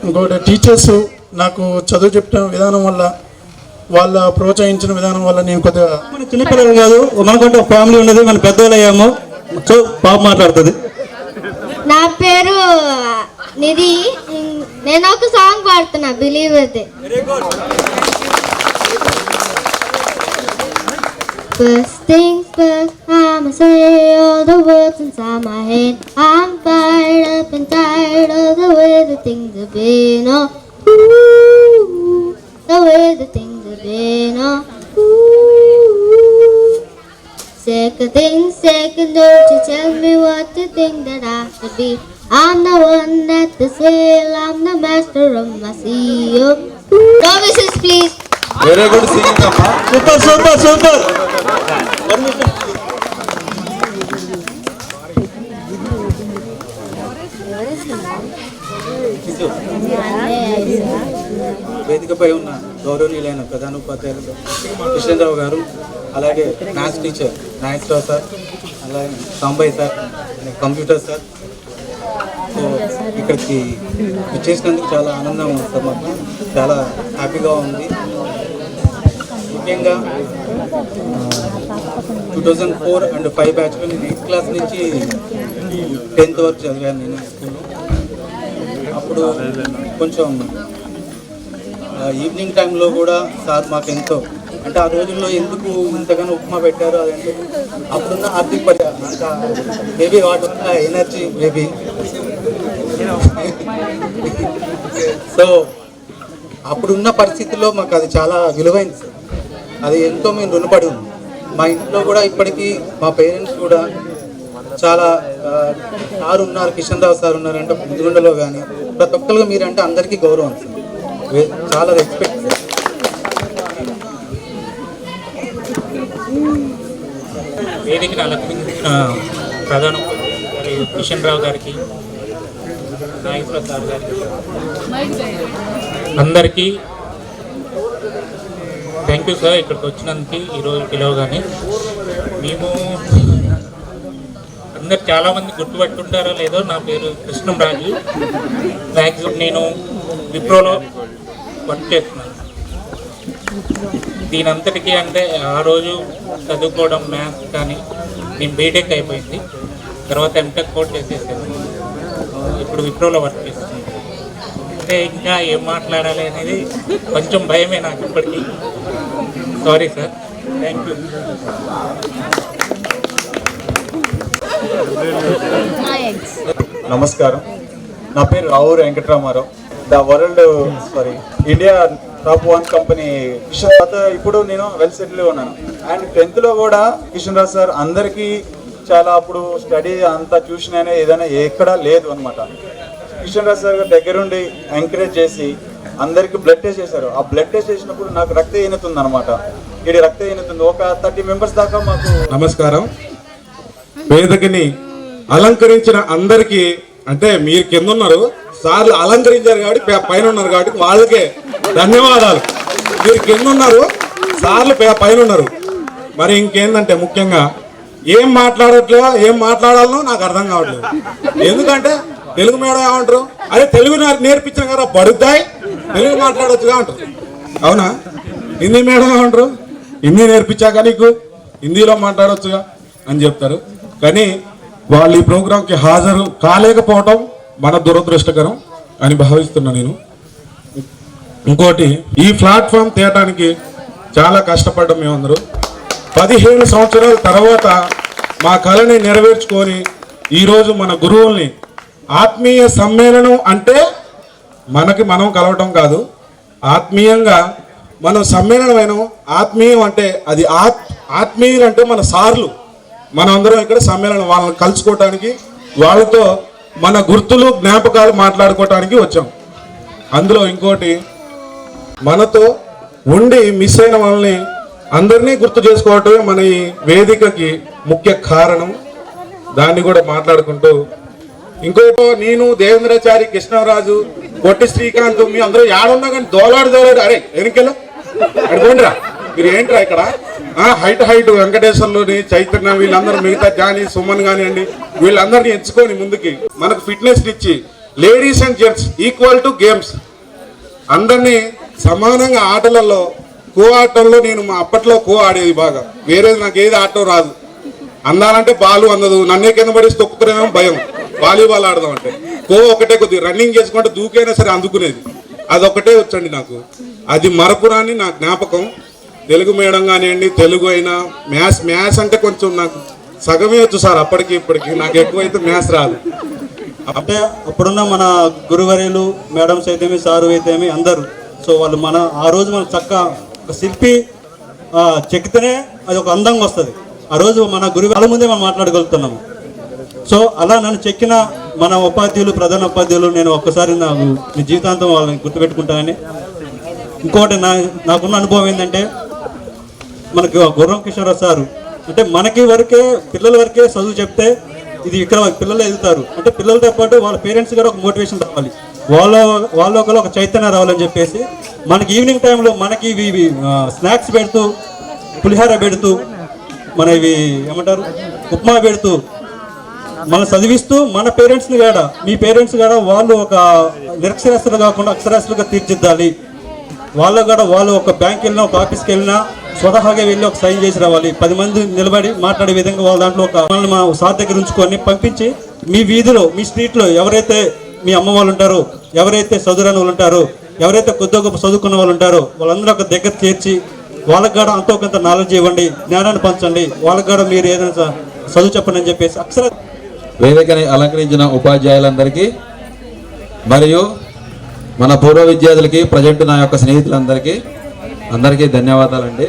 ఇంకోటి టీచర్స్ నాకు చదువు చెప్పిన విధానం వల్ల, వాళ్ళ ప్రోత్సహించిన విధానం వల్ల నేను కొద్దిగా చిన్నపిల్లలు కాదు, మనకంటే ఒక ఫ్యామిలీ ఉన్నది, మన పెద్దవాళ్ళు అయ్యాము. సో పాప మాట్లాడుతుంది. నా పేరు నిధి. నేను ఒక సాంగ్ పాడుతున్నా, believe it. First things first, I'ma say all the words inside my head. I'm fired up and tired of the way the things have been. Oh, ooh, the way the things have been. Oh, ooh. Second thing, second, don't you tell me what you think that I should be. I'm the one at the sail, I'm the master of my sea. Oh, promises, please. Very good singing అమ్మా. Super super super. వేదికపై ఉన్న గౌరవనీయులైన ప్రధాన ఉపాధ్యాయులు కిషన్రావు గారు, అలాగే maths teacher Nageswararao sir, అలాగే Sambaiah sir, computer sir. So ఇక్కడికి వచ్చేసినందుకు చాలా ఆనందంగా ఉంది సార్. మాకు చాలా హ్యాపీగా ఉంది. ముఖ్యంగా 2004 and 5 బ్యాచ్లో నేను 8th క్లాస్ నుంచి 10th వరకు చదివాను నేను స్కూల్లో. అప్పుడు కొంచెం ఈవినింగ్ టైంలో కూడా సార్ మాకు ఎంతో, అంటే ఆ రోజుల్లో ఎందుకు ఇంతగానో ఉప్మా పెట్టారు అదంటే అప్పుడున్న ఆర్థిక పరిస్థితి, మేబీ వాటి ఎనర్జీ మేబీ. సో అప్పుడున్న పరిస్థితుల్లో మాకు అది చాలా విలువైంది సార్. అది ఎంతో మేము రుణపడి ఉంది. మా ఇంట్లో కూడా ఇప్పటికీ మా పేరెంట్స్ కూడా చాలా సార్ ఉన్నారు, కిషన్రావు సార్ ఉన్నారు అంటే ముద్దుగుండలో కానీ ప్రతి ఒక్కరుగా మీరంటే అందరికీ గౌరవం సార్, చాలా రెస్పెక్ట్ సార్. వేదికను అలంకరించిన ప్రధాన కిషన్రావు గారికి, నాగేశ్వరరావు సార్ గారికి, అందరికీ థ్యాంక్ యూ సార్. ఇక్కడికి వచ్చినందుకు ఈరోజు పిలవగానే మేము అందరు చాలామంది గుర్తుపెట్టుంటారో లేదో, నా పేరు కృష్ణంరాజు. మ్యాక్సిమం నేను విప్రోలో వర్క్ చేస్తున్నాను. దీనంతటికీ అంటే ఆ రోజు చదువుకోవడం మ్యాథ్స్ కానీ నేను బీటెక్ అయిపోయింది, తర్వాత ఎంటెక్ కూడా చేసేసాను. ఇప్పుడు విప్రోలో వర్క్ చేస్తున్నాను. అంటే ఇంకా ఏం మాట్లాడాలి అనేది కొంచెం భయమే నాకు ఇప్పటికీ. Sorry sir. Thank you. నమస్కారం, నా పేరు Ravuru Venkataramarao. India top 1 company Kishan తర్వాత ఇప్పుడు నేను వెల్ సెటిల్ ఉన్నాను. అండ్ 10th కూడా కిషన్ రావు సార్ అందరికీ చాలా అప్పుడు స్టడీ అంతా ట్యూషన్ అయినా ఏదైనా ఎక్కడా లేదు అనమాట. కిషన్ రావు సార్ దగ్గరుండి ఎంకరేజ్ చేసి అందరికీ బ్లడ్ టెస్ట్ చేశారు. ఆ బ్లడ్ టెస్ట్ చేసినప్పుడు నాకు రక్తహీనత ఉంది అనమాట. ఇది రక్తహీనత ఉంది. ఒక 30 మెంబర్స్ దాకా మాకు. నమస్కారం. వేదికని అలంకరించిన అందరికీ, అంటే మీరు కింద ఉన్నారు, సార్లు అలంకరించారు కాబట్టి పైన ఉన్నారు కాబట్టి వాళ్ళకే ధన్యవాదాలు. మీరు కింద ఉన్నారు, సార్లు పైన ఉన్నారు. మరి ఇంకేందంటే ముఖ్యంగా ఏం మాట్లాడాలనో నాకు అర్థం కావట్లేదు. ఎందుకంటే తెలుగు మేడం ఏమంటారు, అరే తెలుగు నేర్పించిన కదా పడుతాయి, తెలుగు మాట్లాడొచ్చుగా అంటారు. అవునా? హిందీ మేడం ఏమంటారు, హిందీ నేర్పించాక నీకు హిందీలో మాట్లాడొచ్చుగా అని చెప్తారు. కానీ వాళ్ళు ఈ ప్రోగ్రాంకి హాజరు కాలేకపోవటం మన దురదృష్టకరం అని భావిస్తున్నా నేను. ఇంకోటి, ఈ ప్లాట్ఫామ్ తేయడానికి చాలా కష్టపడ్డాం మేమందరూ. 15 సంవత్సరాల తర్వాత మా కళని నెరవేర్చుకొని ఈరోజు మన గురువుల్ని ఆత్మీయ సమ్మేళనం అంటే మనకి మనం కలవటం కాదు, ఆత్మీయంగా మనం సమ్మేళనమైన ఆత్మీయం అంటే అది ఆత్మీయులు అంటే మన సార్లు. మనం అందరం ఇక్కడ సమ్మేళనం వాళ్ళని కలుసుకోవటానికి, వాళ్ళతో మన గుర్తులు జ్ఞాపకాలు మాట్లాడుకోవటానికి వచ్చాం. అందులో ఇంకోటి, మనతో ఉండి మిస్ అయిన వాళ్ళని అందరినీ గుర్తు చేసుకోవటమే మన ఈ వేదికకి ముఖ్య కారణం. దాన్ని కూడా మాట్లాడుకుంటూ ఇంకోటి, నేను దేవేంద్రాచారి, కృష్ణరాజు, పొట్టి శ్రీకాంత్ మీ అందరూ ఏడున్నా కానీ దోలాడు అరే వెనకెళ్ళ అడుకోండిరా, మీరు ఏంట్రా ఇక్కడ హైట్ వెంకటేశ్వర్లోని చైతన్య వీళ్ళందరూ, మిగతా జానీ సుమన్ కానివ్వండి, వీళ్ళందరినీ ఎంచుకొని ముందుకి మనకు ఫిట్నెస్ ఇచ్చి ladies and gents equal to games అందరినీ సమానంగా ఆటలలో ఆటల్లో నేను మా అప్పట్లో ఆడేది బాగా. వేరేది నాకు ఏది ఆడటం రాదు. అందాలంటే బాలు అందదు, నన్నే కింద పడేసి తొక్కుతారేమో భయం. వాలీబాల్ ఆడదాం అంటే ఒకటే కొద్దిగా రన్నింగ్ చేసుకుంటే దూకైనా సరే అందుకునేది, అదొక్కటే వచ్చండి నాకు. అది మరపురాని నా జ్ఞాపకం. తెలుగు మేడం కానివ్వండి, తెలుగు అయినా మ్యాథ్స్ అంటే కొంచెం నాకు సగమే వచ్చు సార్, అప్పటికి ఇప్పటికి నాకు ఎక్కువైతే మ్యాథ్స్ రాదు. అంటే అప్పుడున్న మన గురువర్యులు మేడమ్స్ అయితేమి, సారు అయితేమి అందరూ, సో వాళ్ళు ఆ రోజు మనం చక్కగా ఒక శిల్పి చెక్కితేనే అది ఒక అందంగా వస్తుంది. ఆ రోజు మన గురువు వాళ్ళ ముందే మనం మాట్లాడగలుగుతున్నాము. సో అలా నన్ను చెక్కిన మన ఉపాధ్యులు, ప్రధాన ఉపాధ్యులు, నేను ఒక్కసారి నాకు మీ జీవితాంతం వాళ్ళని గుర్తుపెట్టుకుంటానని. ఇంకోటి నాకున్న అనుభవం ఏంటంటే, మనకి గుర్రం కిషోర్ సారు అంటే మనకి వరకే పిల్లల వరకే చదువు చెప్తే ఇది ఇక్కడ పిల్లలు ఎదుగుతారు. అంటే పిల్లలతో పాటు వాళ్ళ పేరెంట్స్ కూడా ఒక మోటివేషన్ రావాలి, వాళ్ళ ఒక చైతన్యం రావాలని చెప్పేసి మనకి ఈవినింగ్ టైంలో మనకి ఇవి స్నాక్స్ పెడుతూ, పులిహార పెడుతూ, మన ఇవి ఏమంటారు ఉప్మా పెడుతూ మనం చదివిస్తూ మన పేరెంట్స్ని కూడా, మీ పేరెంట్స్ కూడా వాళ్ళు ఒక నిరక్షరాస్యులు కాకుండా అక్షరాస్యులుగా తీర్చిద్దాలి. వాళ్ళు ఒక బ్యాంక్ వెళ్ళినా, ఒక ఆఫీస్కి వెళ్ళినా స్వతహాగా వెళ్ళి ఒక సైన్ చేసి రావాలి. 10 మంది నిలబడి మాట్లాడే విధంగా వాళ్ళ దాంట్లో మనల్ని మా సార్ దగ్గర ఉంచుకొని పంపించి మీ వీధిలో, మీ స్ట్రీట్లో ఎవరైతే మీ అమ్మ వాళ్ళు ఉంటారో, ఎవరైతే చదువురాని వాళ్ళు ఉంటారో, ఎవరైతే కొద్దిగా గొప్ప చదువుకున్న వాళ్ళు ఉంటారో వాళ్ళందరూ ఒక దగ్గర చేర్చి వాళ్ళకి కూడా అంతో కొంత నాలెడ్జ్ ఇవ్వండి, జ్ఞానాన్ని పంచండి, వాళ్ళకి కూడా మీరు ఏదైనా చదువు చెప్పండి అని చెప్పేసి అక్షర వేదికని అలంకరించిన ఉపాధ్యాయులందరికీ మరియు మన పూర్వ విద్యార్థులకి, ప్రజెంట్ నా యొక్క స్నేహితులందరికీ ధన్యవాదాలండి.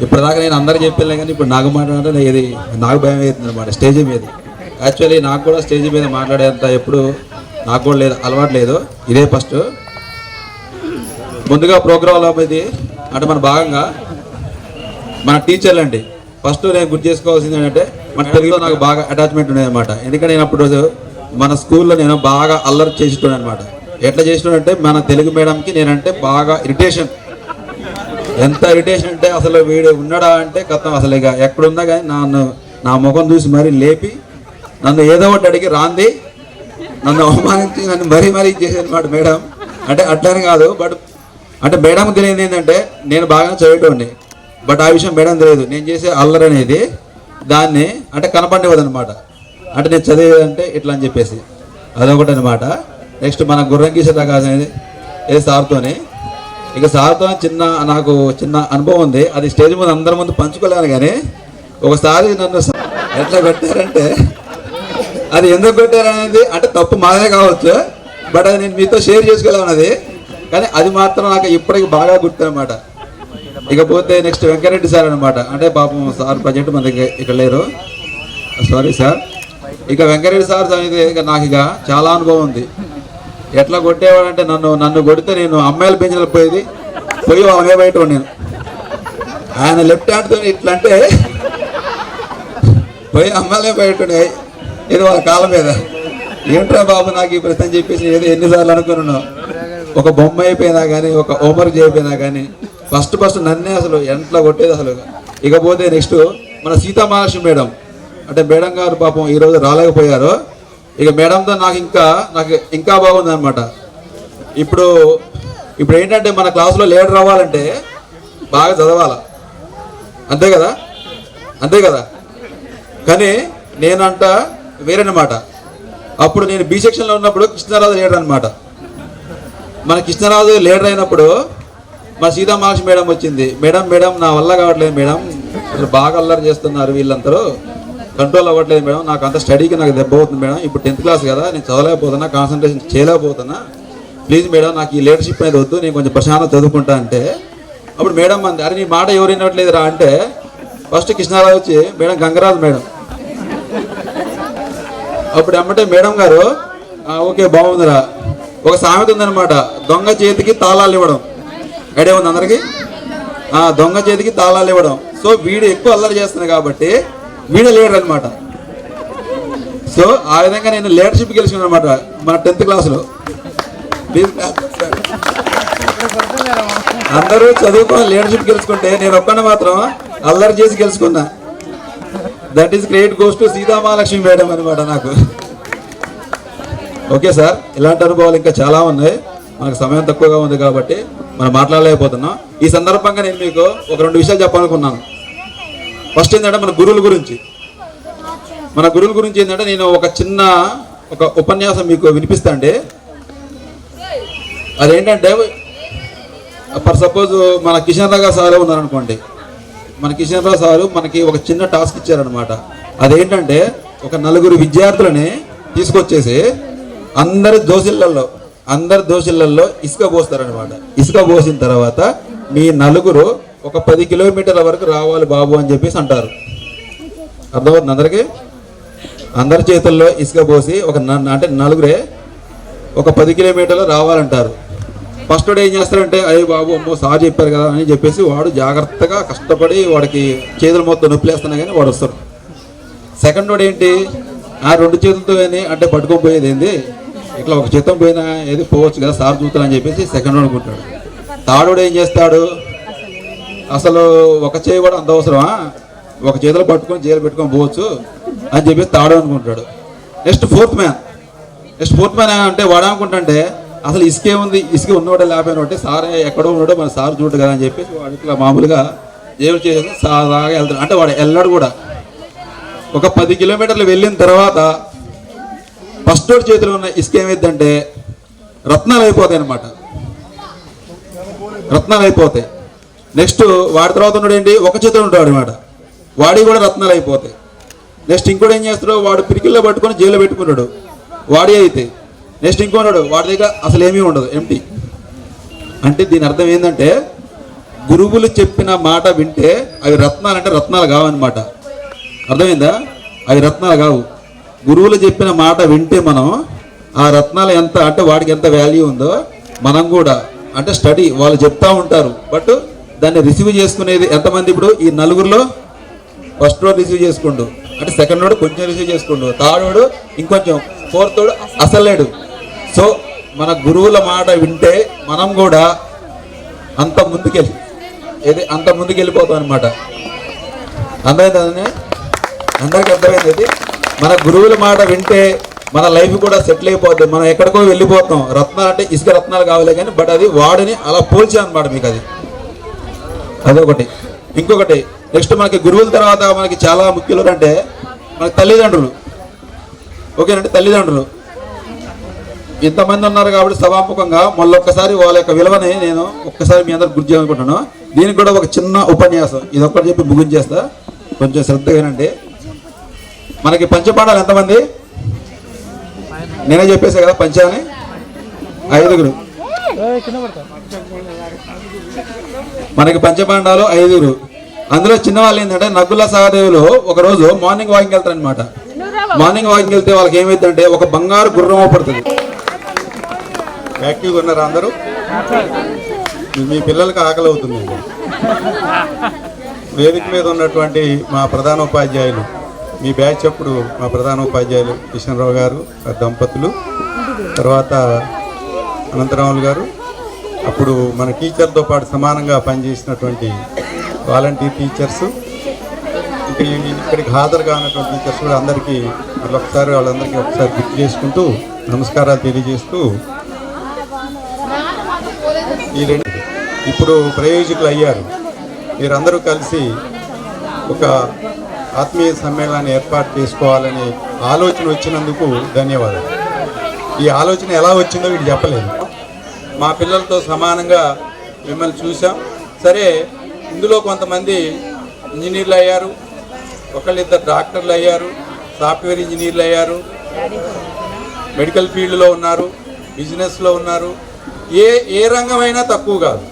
ఇప్పటిదాకా నేను అందరికీ చెప్పాను కానీ ఇప్పుడు నాకు మాట్లాడాలంటే ఇది నాకు భయం అవుతుంది అనమాట. స్టేజ్ మీద యాక్చువల్లీ నాకు కూడా స్టేజ్ మీద మాట్లాడేంత ఎప్పుడు నాకు కూడా లేదు, అలవాటు లేదు, ఇదే ఫస్ట్. ముందుగా ప్రోగ్రాంలో ఇది అంటే మన భాగంగా మన టీచర్లు అండి. ఫస్ట్ నేను గుర్తు చేసుకోవాల్సింది ఏంటంటే మన తెలుగులో నాకు బాగా అటాచ్మెంట్ ఉండేది అనమాట. ఎందుకంటే నేను అప్పుడు మన స్కూల్లో నేను బాగా అల్లరి చేసేటోడు అనమాట. ఎట్లా చేసేటోడంటే మన తెలుగు మేడంకి నేనంటే బాగా ఇరిటేషన్, ఎంత ఇరిటేషన్ అంటే అసలు వీడు ఉన్నాడా అంటే కథం, అసలు ఇక ఎక్కడున్నా కానీ నా ముఖం చూసి మరీ లేపి నన్ను ఏదో ఒకటి అడిగి రాంది నన్ను అవమానించి నన్ను మరీ చేసేది అనమాట మేడం. అంటే అట్లనే కాదు, బట్ అంటే మేడం తెలియదు ఏంటంటే నేను బాగా చదివేటోడిని, బట్ ఆ విషయం మేడం తెలియదు. నేను చేసే అల్లరి అనేది దాన్ని అంటే కనపడేవాడు అనమాట. అంటే నేను చదివేదంటే ఇట్లా అని చెప్పేసి అదొకటి అనమాట. నెక్స్ట్ మన గుర్రం కిషోర్ అనేది సార్తోనే, ఇక సార్తో నాకు చిన్న అనుభవం ఉంది. అది స్టేజ్ ముందు అందరి ముందు పంచుకోలేను కానీ ఒకసారి నన్ను ఎట్లా పెట్టారంటే అది ఎందుకు కొట్టారనేది అంటే తప్పు మాదే కావచ్చు, బట్ అది నేను మీతో షేర్ చేసుకోలేమన్నది. కానీ అది మాత్రం నాకు ఇప్పటికి బాగా గుర్తనమాట. ఇకపోతే నెక్స్ట్ వెంకరెడ్డి సార్ అనమాట. అంటే పాపం సార్ ప్రజెంట్ మన దగ్గర ఇక్కడ లేరు, సారీ సార్. ఇక వెంకరెడ్డి సార్ అనేది ఇక నాకు ఇక చాలా అనుభవం ఉంది. ఎట్లా కొట్టేవాడంటే నన్ను కొడితే నేను అమ్మాయిల బెంచ్లో పోయి అవే బయట నేను ఆయన లెఫ్ట్ హ్యాండ్తో ఇట్లా అంటే పోయి అమ్మాయిలే బయట ఏదో వాళ్ళ కాళ్ళ మీద. ఏంట్రా బాబు నాకు ఈ ప్రశ్న చెప్పేసి ఏదో ఎన్నిసార్లు అనుకున్నాను. ఒక బొమ్మ అయిపోయినా కానీ, ఒక హోంవర్క్ చేయకపోయినా కానీ ఫస్ట్ నన్నే అసలు ఎంట్లో కొట్టేది అసలు. ఇకపోతే నెక్స్ట్ మన సీతామహాలక్ష్మి మేడం, అంటే మేడం గారు పాపం ఈరోజు రాలేకపోయారు. ఇక మేడంతో నాకు ఇంకా బాగుంది అనమాట. ఇప్పుడు ఏంటంటే మన క్లాసులో లీడర్ అవ్వాలంటే బాగా చదవాల, అంతే కదా. కానీ నేనంట వేరేనమాట. అప్పుడు నేను బి సెక్షన్లో ఉన్నప్పుడు కృష్ణరాజు లీడర్ అనమాట. మన కృష్ణరాజు లీడర్ అయినప్పుడు మా సీతామహాలక్ష్మి మేడం వచ్చింది. మేడం నా వల్ల కావట్లేదు మేడం, బాగా అల్లరి చేస్తున్నారు వీళ్ళందరూ, కంట్రోల్ అవ్వట్లేదు మేడం, నాకు అంత స్టడీకి నాకు దెబ్బ అవుతుంది మేడం. ఇప్పుడు 10th క్లాస్ కదా, నేను చదవలేకపోతున్నా, కాన్సన్ట్రేషన్ చేయలేకపోతున్నా, ప్లీజ్ మేడం నాకు ఈ లీడర్షిప్ అనేది వద్దు, నేను కొంచెం ప్రశాంతంగా చదువుకుంటా అంటే, అప్పుడు మేడం అంది, అరే నీ మాట ఎవరు వినట్లేదు రా అంటే, ఫస్ట్ కృష్ణారావు వచ్చి మేడం గంగరాజు మేడం. అప్పుడు ఏమంటే మేడం గారు ఓకే బాగుందిరా, ఒక సామెత ఉందనమాట, దొంగ చేతికి తాళాలు ఇవ్వడం. ఐడియా ఉంది అందరికి? దొంగ చేతికి తాళాలు ఇవ్వడం. సో వీడు ఎక్కువ అల్లరి చేస్తున్నాడు కాబట్టి వీడే లీడర్ అనమాట. సో ఆ విధంగా నేను లీడర్షిప్ గెలుచుకున్నాను అనమాట మన 10th క్లాస్లో. అందరూ చదువుకొని లీడర్షిప్ గెలుచుకుంటే నేను ఒక్కనే మాత్రం అల్లరి చేసి గెలుచుకున్నా. That is great goes to Sitamahalakshmi madam అనమాట నాకు. ఓకే సార్, ఇలాంటి అనుభవాలు ఇంకా చాలా ఉన్నాయి. మనకు సమయం తక్కువగా ఉంది కాబట్టి మనం మాట్లాడలేకపోతున్నాం. ఈ సందర్భంగా నేను మీకు ఒక 2 విషయాలు చెప్పాలనుకున్నాను. ఫస్ట్ ఏంటంటే మన గురువుల గురించి ఏంటంటే నేను ఒక ఉపన్యాసం మీకు వినిపిస్తాండి. అదేంటంటే ఫర్ సపోజ్ మన కిషన్ రావు సార్ ఉన్నారనుకోండి. మన కిషన్ రావు సారు మనకి ఒక చిన్న టాస్క్ ఇచ్చారనమాట. అదేంటంటే ఒక 4 విద్యార్థులని తీసుకొచ్చేసి అందరి దోశలలో ఇసుక పోస్తారనమాట. ఇసుక పోసిన తర్వాత మీ 4 ఒక 10 కిలోమీటర్ల వరకు రావాలి బాబు అని చెప్పేసి అంటారు. అర్థమవుతుంది అందరికీ? అందరి చేతుల్లో ఇసుక పోసి అంటే 4 ఒక 10 కిలోమీటర్లు రావాలంటారు. ఫస్ట్ వాడు ఏం చేస్తారంటే అయ్యో బాబు అమ్మో సార్ చెప్పారు కదా అని చెప్పేసి వాడు జాగ్రత్తగా కష్టపడి వాడికి చేతులు మొత్తం నొప్పిలేస్తున్నా కానీ వాడు వస్తారు. సెకండ్ వాడు ఏంటి, 2 చేతులతో అంటే పట్టుకొని పోయేది ఏంది, ఇట్లా ఒక చేతం పోయినా ఏది పోవచ్చు కదా సార్ చూస్తారని చెప్పేసి సెకండ్ వాడు అనుకుంటాడు. థర్డ్ వాడు ఏం చేస్తాడు, అసలు ఒక చేయి కూడా అంత అవసరమా, ఒక చేతిలో పట్టుకొని జైలు పెట్టుకొని పోవచ్చు అని చెప్పేసి థర్డ్ అనుకుంటాడు. నెక్స్ట్ ఫోర్త్ మ్యాన్ అంటే వాడు అనుకుంటుంటే అసలు ఇసుకే ఉంది, ఇసుక ఉన్నవాడే లేకపోయినట్టే సార్ ఎక్కడో ఉన్నాడో మన సార్ చూడు కదా అని చెప్పేసి వాడు ఇట్లా మామూలుగా జైలు చేసేసి సాగా వెళ్తాడు. అంటే వాడు వెళ్ళాడు కూడా. ఒక 10 కిలోమీటర్లు వెళ్ళిన తర్వాత ఫస్ట్ వాడి చేతిలో ఉన్న ఇసుక ఏమైందంటే రత్నాలు అయిపోతాయి. నెక్స్ట్ వాడి తర్వాత ఉన్నాడు ఏంటి, ఒక చేతిలో ఉంటాడు అనమాట, వాడి కూడా రత్నాలు అయిపోతాయి. నెక్స్ట్ ఇంకోటి ఏం చేస్తాడు, వాడు పిరికిల్లో పట్టుకొని జైల్లో పెట్టుకున్నాడు, వాడి అయితే. నెక్స్ట్ ఇంకోనాడు వాడి దగ్గర అసలు ఏమీ ఉండదు, ఎంటీ. అంటే దీని అర్థం ఏంటంటే గురువులు చెప్పిన మాట వింటే అవి రత్నాలు అంటే రత్నాలు కావన్నమాట. అర్థమైందా? అవి రత్నాలు కావు. గురువులు చెప్పిన మాట వింటే మనం ఆ రత్నాలు ఎంత అంటే వాడికి ఎంత వాల్యూ ఉందో మనం కూడా అంటే స్టడీ వాళ్ళు చెప్తా ఉంటారు, బట్ దాన్ని రిసీవ్ చేసుకునేది ఎంతమంది? ఇప్పుడు ఈ 4లో ఫస్ట్ వాడు రిసీవ్ చేసుకుండు, అంటే సెకండ్ వాడు కొంచెం రిసీవ్ చేసుకుండు, థర్డ్ వాడు ఇంకొంచెం, ఫోర్త్ వాడు అసలు లేడు. సో మన గురువుల మాట వింటే మనం కూడా అంత ముందుకెళ్ళిపోతాం అనమాట. అర్థమైంది? అందరికీ అర్థమైంది. మన గురువుల మాట వింటే మన లైఫ్ కూడా సెటిల్ అయిపోతుంది, మనం ఎక్కడికో వెళ్ళిపోతాం. రత్నాలు అంటే ఇసుక రత్నాలు కావాలి కానీ బట్ అది వాడిని అలా పోల్చాను అనమాట మీకు. అదొకటి. ఇంకొకటి నెక్స్ట్ మనకి గురువుల తర్వాత మనకి చాలా ముఖ్యులు అంటే మనకి తల్లిదండ్రులు. ఓకేనంటే తల్లిదండ్రులు ఇంతమంది ఉన్నారు కాబట్టి సభాముఖంగా మళ్ళొక్కసారి వాళ్ళ యొక్క విలువని నేను ఒక్కసారి మీ అందరికి గుర్తు చేయాలనుకుంటున్నాను. దీనికి కూడా ఒక చిన్న ఉపన్యాసం ఇది ఒక్కటి చెప్పి ముగించేస్తా, కొంచెం శ్రద్ధగానండి. మనకి పంచపాండవులు ఎంతమంది? నేనే చెప్పేసా కదా పంచాని 5గురు. మనకి పంచపాండాలు 5గురు. అందులో చిన్నవాళ్ళు ఏంటంటే నగ్గుల సహదేవులు ఒకరోజు మార్నింగ్ వాకింగ్ వెళ్తారు అనమాట. మార్నింగ్ వాకింగ్ వెళ్తే వాళ్ళకి ఏమైందంటే ఒక బంగారు గుర్రం పడుతుంది. యాక్టివ్గా ఉన్నారా అందరూ? మీ పిల్లలకి ఆకలి అవుతుంది. వేదిక మీద ఉన్నటువంటి మా ప్రధానోపాధ్యాయులు, మీ బ్యాచ్ అప్పుడు మా ప్రధానోపాధ్యాయులు కిషన్రావు గారు దంపతులు, తర్వాత అనంతరాములు గారు, అప్పుడు మన టీచర్తో పాటు సమానంగా పనిచేసినటువంటి వాలంటీర్ టీచర్స్, ఇక్కడికి హాజరు కానటువంటి టీచర్స్ కూడా అందరికీ వాళ్ళందరికీ ఒకసారి గుర్తు చేసుకుంటూ నమస్కారాలు తెలియజేస్తూ, ఈ రెండు ఇప్పుడు ప్రయోజకులు అయ్యారు. మీరందరూ కలిసి ఒక ఆత్మీయ సమ్మేళనాన్ని ఏర్పాటు చేసుకోవాలని ఆలోచన వచ్చినందుకు ధన్యవాదాలు. ఈ ఆలోచన ఎలా వచ్చిందో వీళ్ళు చెప్పలేదు. మా పిల్లలతో సమానంగా మిమ్మల్ని చూసాం. సరే, ఇందులో కొంతమంది ఇంజనీర్లు అయ్యారు, ఒకళ్ళిద్దరు డాక్టర్లు అయ్యారు, సాఫ్ట్వేర్ ఇంజనీర్లు అయ్యారు, మెడికల్ ఫీల్డ్లో ఉన్నారు, బిజినెస్లో ఉన్నారు. ఏ రంగమైనా తక్కువ కాదు.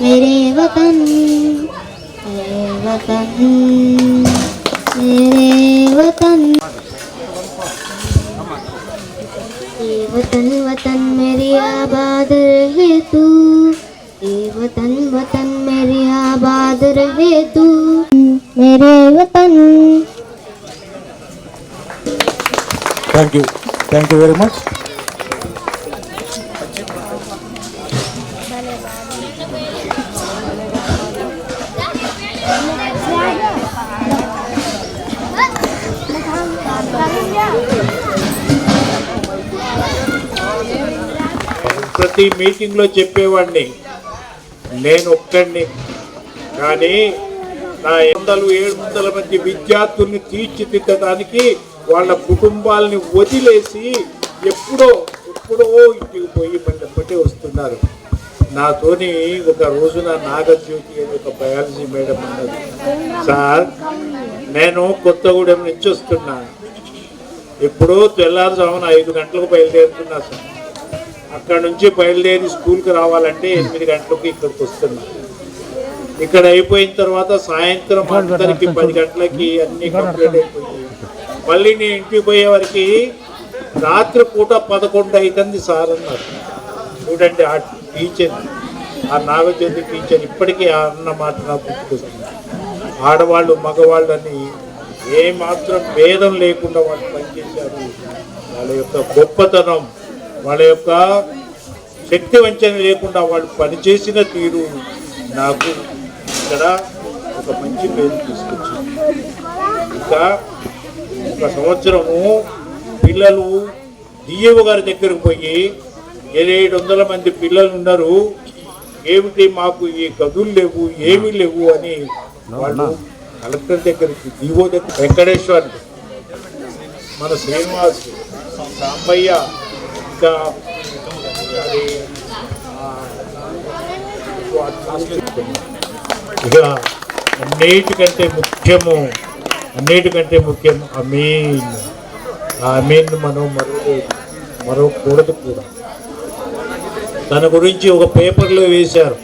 मेरे वतन वतन मेरी आबाद रहे तू, वतन वतन मेरी आबाद रहे तू, मेरे वतन. Thank you very much. ప్రతి మీటింగ్లో చెప్పేవాడిని, నేను ఒక్కడిని, కానీ నా 700 మంది విద్యార్థుల్ని తీర్చిదిద్దడానికి వాళ్ళ కుటుంబాలని వదిలేసి ఎప్పుడో ఇంటికి పోయి బట్టి వస్తున్నారు. నాతోని ఒక రోజున నాగజ్యోతి అని ఒక బయాలజీ మేడం ఉన్నది. సార్, నేను కొత్తగూడెం నుంచి వస్తున్నా, ఎప్పుడో తెల్లారుజామున 5 గంటలకు బయలుదేరుతున్నా సార్. అక్కడ నుంచి బయలుదేరి స్కూల్కి రావాలంటే 8 గంటలకు ఇక్కడికి వస్తున్నా. ఇక్కడ అయిపోయిన తర్వాత సాయంత్రం అందరికి 10 గంటలకి అన్ని కంప్లీట్ అయిపోయింది. మళ్ళీ నేను ఇంటికి పోయేవారికి రాత్రి పూట 11 అవుతుంది సార్ అన్నారు. చూడండి, ఆ టీచర్, ఆ నాగజ్యోతి టీచర్ ఇప్పటికీ అన్న మాట నాకు గుర్తుకొస్తుంది. ఆడవాళ్ళు మగవాళ్ళు అని ఏమాత్రం భేదం లేకుండా వాళ్ళు పనిచేశారు. వాళ్ళ యొక్క గొప్పతనం, వాళ్ళ యొక్క శక్తి వంచన లేకుండా వాళ్ళు పనిచేసిన తీరు నాకు ఇక్కడ ఒక మంచి పేరు తీసుకొచ్చింది. ఇంకా ఒక సంవత్సరము పిల్లలు డిఏఓ గారి దగ్గరకు పోయి 700 మంది పిల్లలు ఉన్నారు, ఏమిటి మాకు ఈ గదులు లేవు, ఏమీ లేవు అని వాళ్ళు కలెక్టర్ దగ్గరికి, డిఓ దగ్గర, వెంకటేశ్వర్, మన శ్రీనివాస్, సాంబయ్య, ఇంకా ఇక అన్నిటికంటే ముఖ్యం అమీన్. ఆ అమీన్ మనం మరొకూడదు కూడా. తన గురించి ఒక పేపర్లో వేశారు,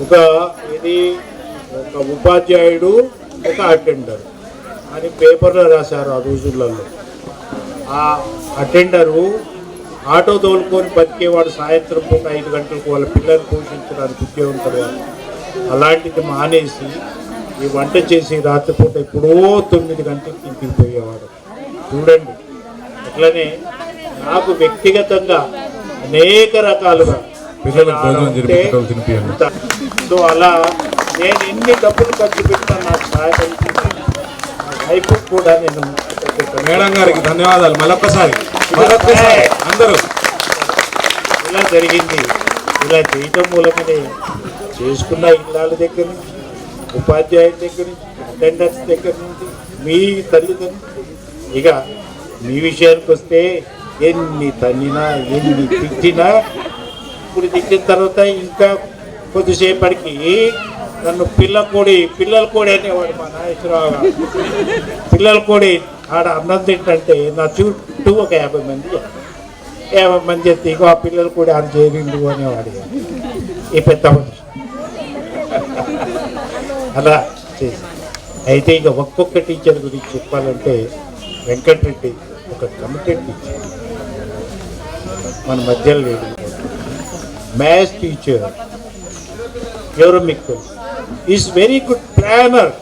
ఒక ఉపాధ్యాయుడు, ఒక అటెండర్ అని పేపర్లో రాశారు ఆ రోజులలో. ఆ అటెండరు ఆటో తోలుకొని బతికేవాడు, సాయంత్రం పూట 5 గంటలకు వాళ్ళ పిల్లలు పోషించడానికి ఉద్యోగం తర్వాత. అలాంటిది మానేసి ఈ వంట చేసి రాత్రిపూట ఎప్పుడో 9 గంటలకు ఇంటికి పోయేవాడు. చూడండి, అట్లనే నాకు వ్యక్తిగతంగా అనేక రకాలుగా సో అలా నేను ఎన్ని డబ్బులు ఖర్చు పెట్టినా నాకు సహాయపడుతుంది. వైపు కూడా నేను మేడం గారికి ధన్యవాదాలు. మరొకసారి అందరూ ఇలా జరిగింది. ఇలా చేయటం మూలకనే చేసుకున్న ఇళ్ళ దగ్గర నుంచి, ఉపాధ్యాయుల దగ్గర నుంచి, అటెండర్స్ దగ్గర నుంచి, మీ తల్లిదండ్రులు. ఇక మీ విషయానికి వస్తే ఎన్ని తన్నినా ఎన్ని తిట్టినా, ఇప్పుడు తిట్టిన తర్వాత ఇంకా కొద్దిసేపటికి నన్ను పిల్లల కోడి అనేవాడు మా నాగేశ్వరరావు. పిల్లల కోడి ఆడ అన్నం తింటే నా చుట్టూ ఒక 50 మంది చెప్తే ఇగో ఆ పిల్లలు కూడా ఆడ చేరిండు అనేవాడు ఈ పెద్ద మనిషి. అలా చేసి అయితే ఇక ఒక్కొక్క టీచర్ గురించి చెప్పాలంటే వెంకటరెడ్డి ఒక కమిటెడ్ టీచర్, మన మధ్యలో లేడు. మ్యాథ్స్ టీచర్ ఎవరు మీకు తెలుసు, ఈజ్ వెరీ గుడ్ ప్లానర్.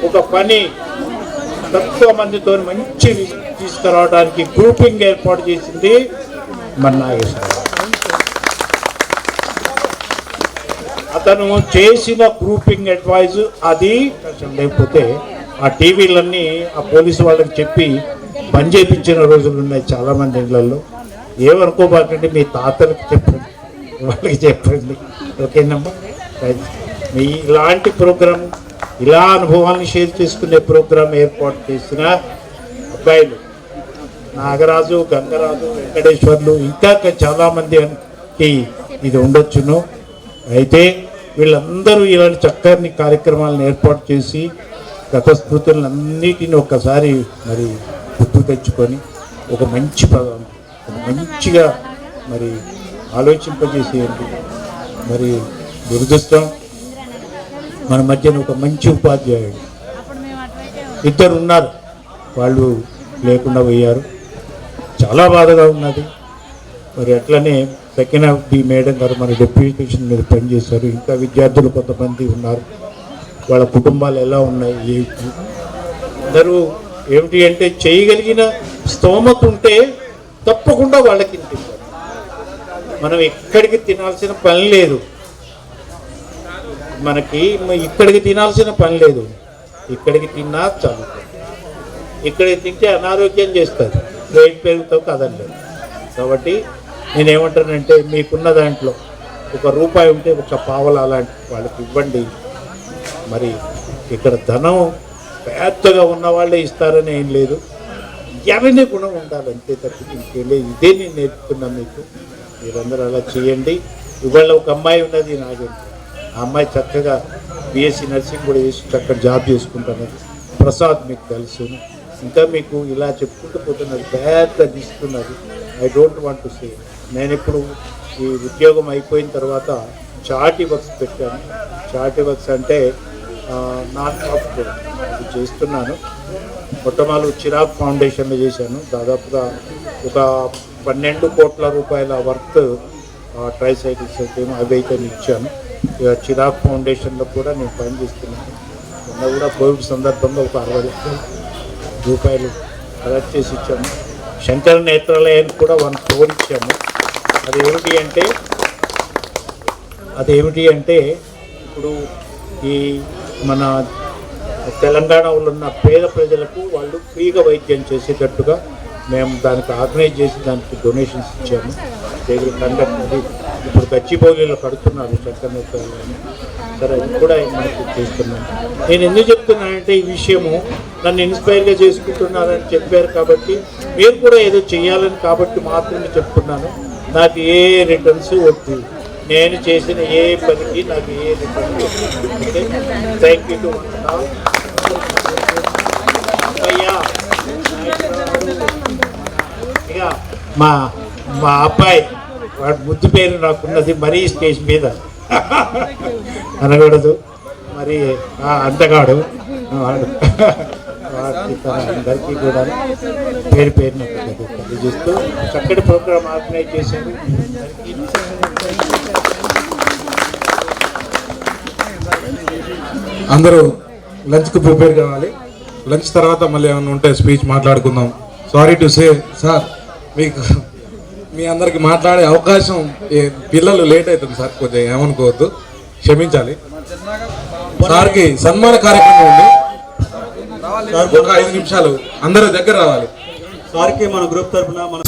ఒక పని తక్కువ మందితో మంచి తీసుకురావడానికి గ్రూపింగ్ ఏర్పాటు చేసింది మన నాగేశ్వరరావు. అతను చేసిన గ్రూపింగ్ అడ్వైజ్ అది లేకపోతే ఆ టీవీలన్నీ ఆ పోలీసు వాళ్ళకి చెప్పి బంద్ చేయించిన రోజులు ఉన్నాయి చాలామంది ఇళ్లలో. ఏమనుకోబాకండి, మీ తాతలకు చెప్పండి, వాళ్ళకి చెప్పండి. ఓకేనమ్మా, మీ ఇలాంటి ప్రోగ్రాం, ఇలా అనుభవాలను షేర్ చేసుకునే ప్రోగ్రాం ఏర్పాటు చేసిన అబ్బాయిలు నాగరాజు, గంగరాజు, వెంకటేశ్వర్లు, ఇంకా చాలామందికి ఇది ఉండొచ్చును. అయితే వీళ్ళందరూ ఇలాంటి చక్కని కార్యక్రమాలను ఏర్పాటు చేసి గత స్మృతులన్నిటిని ఒక్కసారి మరి గుర్తు తెచ్చుకొని ఒక మంచిగా మరి ఆలోచింపజేసేయండి. మరి దురదృష్టం, మన మధ్యన ఒక మంచి ఉపాధ్యాయుడు ఇద్దరు ఉన్నారు, వాళ్ళు లేకుండా పోయారు. చాలా బాధగా ఉన్నది. మరి అట్లనే సెకండ్ హాఫ్ ది మేడం గారు మన డెప్యూటేషన్ మీద పనిచేశారు. ఇంకా విద్యార్థులు కొంతమంది ఉన్నారు, వాళ్ళ కుటుంబాలు ఎలా ఉన్నాయి, అందరూ ఏమిటి అంటే చేయగలిగిన స్తోమత ఉంటే తప్పకుండా వాళ్ళకి తింటారు. మనం ఎక్కడికి తినాల్సిన పని లేదు, మనకి ఇక్కడికి తినాల్సిన పని లేదు. ఇక్కడికి తిన్నా చదువుతుంది, ఇక్కడికి తింటే అనారోగ్యం చేస్తుంది, వెయిట్ పెరుగుతావు కదండి. కాబట్టి నేనేమంటానంటే మీకున్న దాంట్లో ₹1 ఉంటే ఒక పావలా అలాంటి వాళ్ళకి ఇవ్వండి. మరి ఇక్కడ ధనం పెద్దగా ఉన్న వాళ్ళే ఇస్తారని ఏం లేదు, ఎవరిని గుణం ఉండాలి అంతే తప్పించి ఇంకేం లేదు. ఇదే నేను నేర్పుతున్నాను మీకు, మీరందరూ అలా చేయండి. ఇవాళ ఒక అమ్మాయి ఉన్నది నాగేంద్ర, ఆ అమ్మాయి చక్కగా BSc నర్సింగ్ కూడా చేసి చక్కగా జాబ్ చేసుకుంటున్నది. ప్రసాద్ మీకు తెలుసు, ఇంకా మీకు ఇలా చెప్పుకుంటూ పోతున్నది, పెద్ద ఇస్తున్నది. I don't want to say. నేను ఇప్పుడు ఈ ఉద్యోగం అయిపోయిన తర్వాత చార్టీ వర్క్స్ పెట్టాను. చార్టీ వర్క్స్ అంటే నాన్ ప్రాఫిట్ అది చేస్తున్నాను. మొట్టమొదలు చిరాగ్ ఫౌండేషన్లో చేశాను. దాదాపుగా ఒక 12 కోట్ల రూపాయల వర్క్ ట్రైసైకిల్స్ అయితే అవి అయితే ఇచ్చాను. ఇక చిరాగ్ ఫౌండేషన్లో కూడా నేను పనిచేస్తున్నాను. మొన్న కూడా కోవిడ్ సందర్భంగా ఒక 60 లక్షల రూపాయలు కలెక్ట్ చేసి ఇచ్చాము. శంకర నేత్రాలయానికి కూడా 1 crore ఇచ్చాము. అదేమిటి అంటే ఇప్పుడు ఈ మన తెలంగాణలో ఉన్న పేద ప్రజలకు వాళ్ళు ఫ్రీగా వైద్యం చేసేటట్టుగా మేము దానికి ఆర్గనైజ్ చేసి దానికి డొనేషన్స్ ఇచ్చాము. దగ్గర కండక్ట్ అది ఇప్పుడు గచ్చిబౌలిలో కడుతున్నారు శంకర నేత్రాలయాన్ని. సరే, అది కూడా మనకి చేస్తున్నాను. నేను ఎందుకు చెప్తున్నానంటే ఈ విషయము నన్ను ఇన్స్పైర్గా చేసుకుంటున్నారని చెప్పారు కాబట్టి మీరు కూడా ఏదో చేయాలని కాబట్టి మాత్రమే చెప్తున్నాను. నాకు ఏ రిటర్న్స్ వద్దు, నేను చేసిన ఏ పనికి నాకు ఏ రిటర్న్స్ వద్దు. థ్యాంక్ యూ టు అయ్యా. ఇక మా అబ్బాయి వాడు ముద్దు పేరు నాకున్నది, మరీ స్టేజ్ మీద అనకూడదు, మరి అంతగాడు వాడు. అందరికీ కూడా పేరు పేరున తెలియజేస్తూ చక్కటి ప్రోగ్రాం ఆర్గనైజ్ చేశారు. అందరూ లంచ్కి ప్రిపేర్ కావాలి. లంచ్ తర్వాత మళ్ళీ ఏమైనా ఉంటే స్పీచ్ మాట్లాడుకుందాం. సారీ టు సే సార్, మీకు మీ అందరికి మాట్లాడే అవకాశం పిల్లలు లేట్ అవుతుంది సార్, కొంచెం ఏమనుకోవద్దు, క్షమించాలి. సార్కి సన్మాన కార్యక్రమం ఉంది, ఒక 5 నిమిషాలు అందరూ దగ్గర రావాలి. సార్కి మన గ్రూప్ తరఫున మన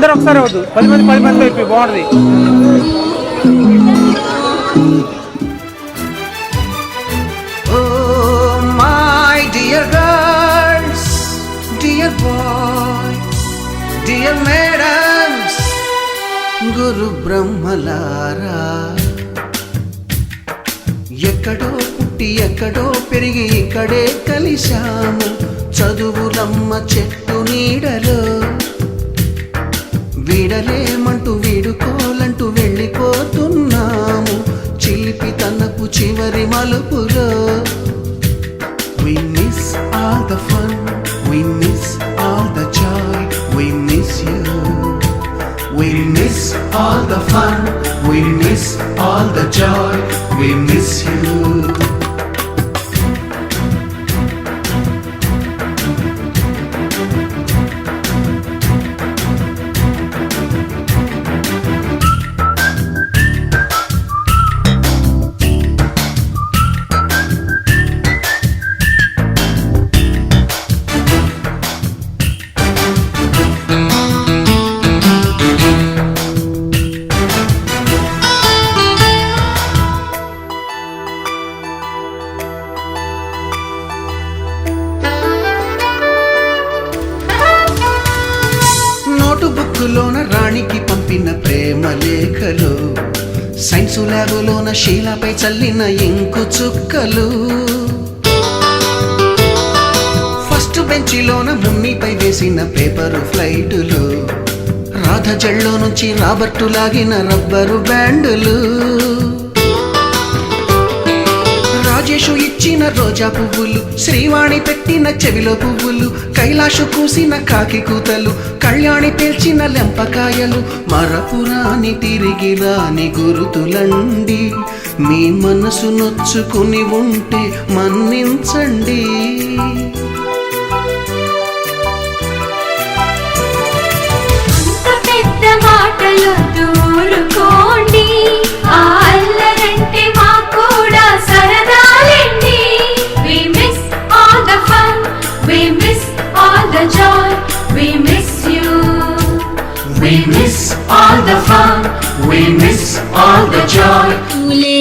అందరూ ఒకసారి అవద్దు, 10 మంది అయిపోయి బాగుంటుంది. Oh my dear girls, dear boys, dear madams, గురు బ్రహ్మలారా, ఎక్కడో పుట్టి ఎక్కడో పెరిగి ఇక్కడే కలిశాము చదువులమ్మ చెట్టు నీడలో. వీడలేమంటూ వీడుకోలంటూ వెళ్ళిపోతున్నాము చిలిపి తనపు చివరి మలుపులో. We miss all the fun, we miss all the joy, we miss you. We miss all the fun, we miss all the joy, we miss you. నోటుబుక్కులోన రాణికి పంపిన ప్రేమ లేఖలు, సైన్సు ల్యాబులోన శీలపై చల్లిన ఇంకు చుక్కలు, ఫస్ట్ బెంచిలోన మున్నిపై వేసిన పేపరు ఫ్లైటులు, రాధ జల్లో నుంచి రాబర్టు లాగిన రబ్బరు బ్యాండులు, రాజేషు ఇచ్చిన రోజా పువ్వులు, శ్రీవాణి పెట్టిన చెవిలో పువ్వులు, కైలాషు కూసిన కాకి కూతలు, కళ్యాణి పేల్చిన లెంపకాయలు, మరపురాని తిరిగి రాని గురుతులండి. మీ మనసు నొచ్చుకుని ఉంటే మన్నించండి. పెద్ద మాటలు దూరుకోండి, ఆ అల్లరంటే మాకు కూడా సరదాలండి. We miss all the fun, we miss all the joy, we miss you. We miss all the fun, we miss all the joy. పూలే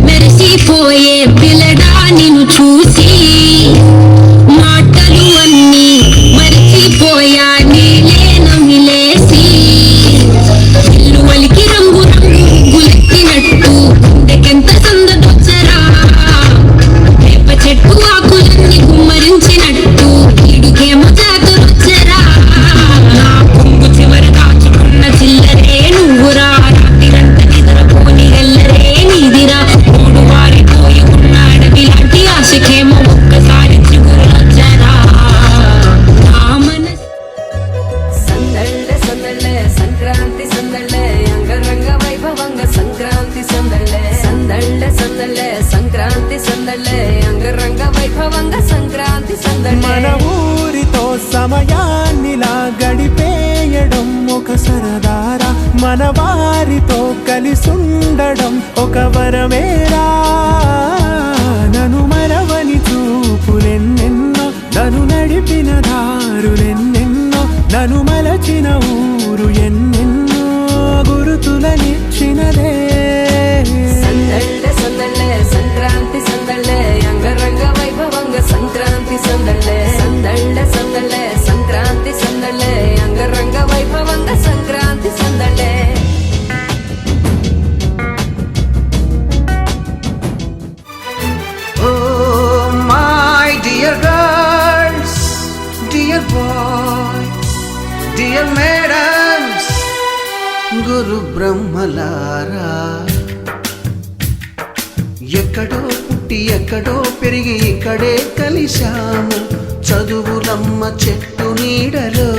మెరిసిపోయే పిల్లడా నిన్ను చూసి, మాటలు అన్నీ మరిచిపోయా నీలే నమిలేసి, వలికి రంగు రంగు గులెత్తినట్టు గుండెకెంత సందదొచ్చరా, వేప చెట్టు ఆకులన్నీ గుమ్మరించినట్టు ఇడుకేమో జాతరొచ్చరా, నా కొంగు చివర దాచుకున్న చిల్లరే నువ్వురా, రాత్రిరంత నిద్రపోని గల్లరే నీదిరా, మూడు వారిపోయి ఉన్న అడవి లాంటి ఆశకేమో ఒక్కసారి చిగురులొచ్చరా, నా మనసు సందళ్ళే సందళ్ళే సంక్రాంతి సందళ్ళే అంగరంగ వైభవంగ సంక్రాంతి సందళ్ళే సందళ్ళే సందళ్ళే సంక్రాంతి సందళ్ళే అంగరంగ వైభవంగ సంక్రాంతి సందళ్ళే. మన ఊరితో సమయాన్నిలా గడిపేయడం ఒక సరదారా, మన వారితో కలిసుండడం ఒక వరమేరా. నన్ను మరవని చూపులెన్నెన్నో, నన్ను నడిపిన దారులెన్నెన్నో, నన్ను మలచిన ఊరు ఎన్నెన్నో గురుతులనిచ్చినదే. సందళ్ళే సందళ్ళే సంక్రాంతి సందళ్ళే అంగరంగ వైభవంగ సంక్రాంతి సందళ్ళే సందళ్ళే సందళ్ళే సంక్రాంతి సందళ్ళే అంగరంగ వైభవంగ Sankranti సందళ్ళే. Oh my dear girls, dear boys, dear madams, గురు బ్రహ్మలారా, ఎక్కడో పుట్టి ఎక్కడో పెరిగి ఇక్కడే కలిశాము చదువులమ్మ చెట్టు నీడలో.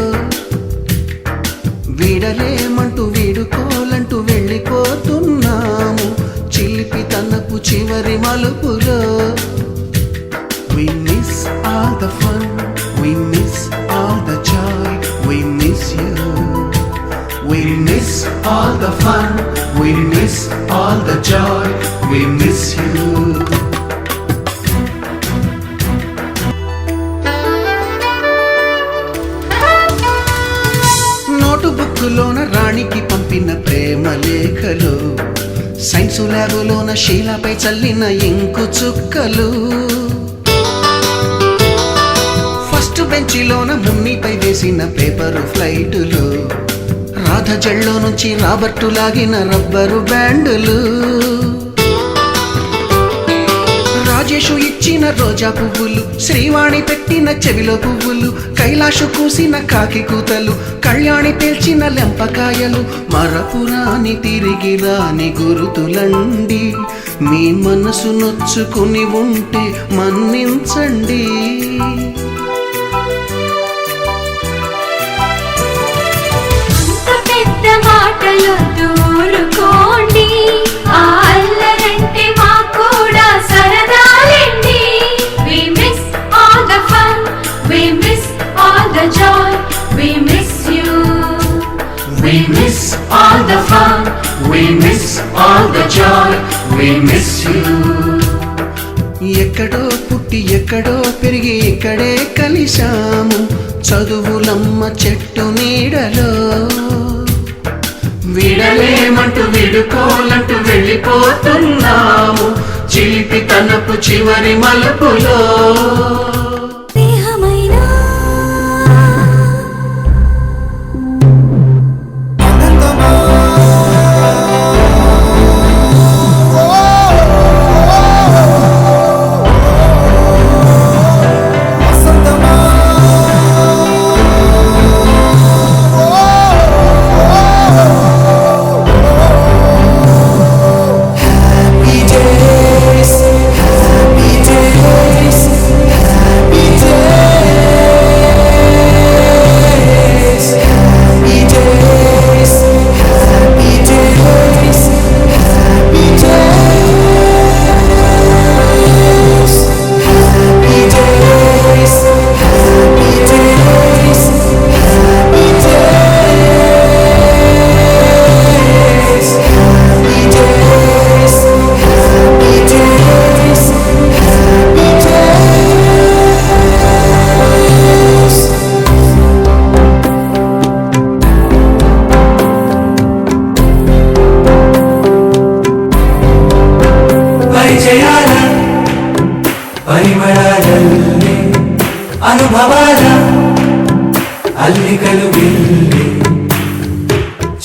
వీడలేమంటూ వీడుకోలంటూ వెళ్ళిపోతున్నాము చిలిపి తనపు చివరి మలుపులో. We miss all the fun, we miss all the joy, we miss you. We miss all the fun, we miss all the joy, we miss you. నోటుబుక్కులోన సైన్సు ల్యాబులోన శీలపై చల్లిన ఇంకు చుక్కలు, ఫస్ట్ బెంచిలోన మున్నిపై వేసిన పేపరు ఫ్లైటులు, రాధ జల్లో నుంచి రాబర్టు లాగిన rubber బ్యాండులు, Rajesh ఇచ్చిన రోజా పువ్వులు, శ్రీవాణి పెట్టిన చెవిలో పువ్వులు, కైలాషు కూసిన కాకి కూతలు, కళ్యాణి పేల్చిన లెంపకాయలు, మరపురాని తిరిగి రాని గురుతులండి. మీ మనసు నొచ్చుకుని ఉంటే మన్నించండి. మాటలొద్దు ఊరుకోండి, ఆ అల్లరంటే మాకు కూడా సరదాలండి. We miss all the fun, we miss all the joy, we miss you. We miss all the fun, we miss all the joy, we miss you. ఎక్కడో పుట్టి ఎక్కడో పెరిగి ఇక్కడే కలిశాము, చదువులమ్మ చెట్టు నీడలో. విడలేమంటూ విడుకోలంటూ వెళ్ళిపోతున్నాము, చిలిపి తనపు చివరి మలుపులో. పరిమళాలల్లే అనుభవాల అల్లికలు వెళ్ళి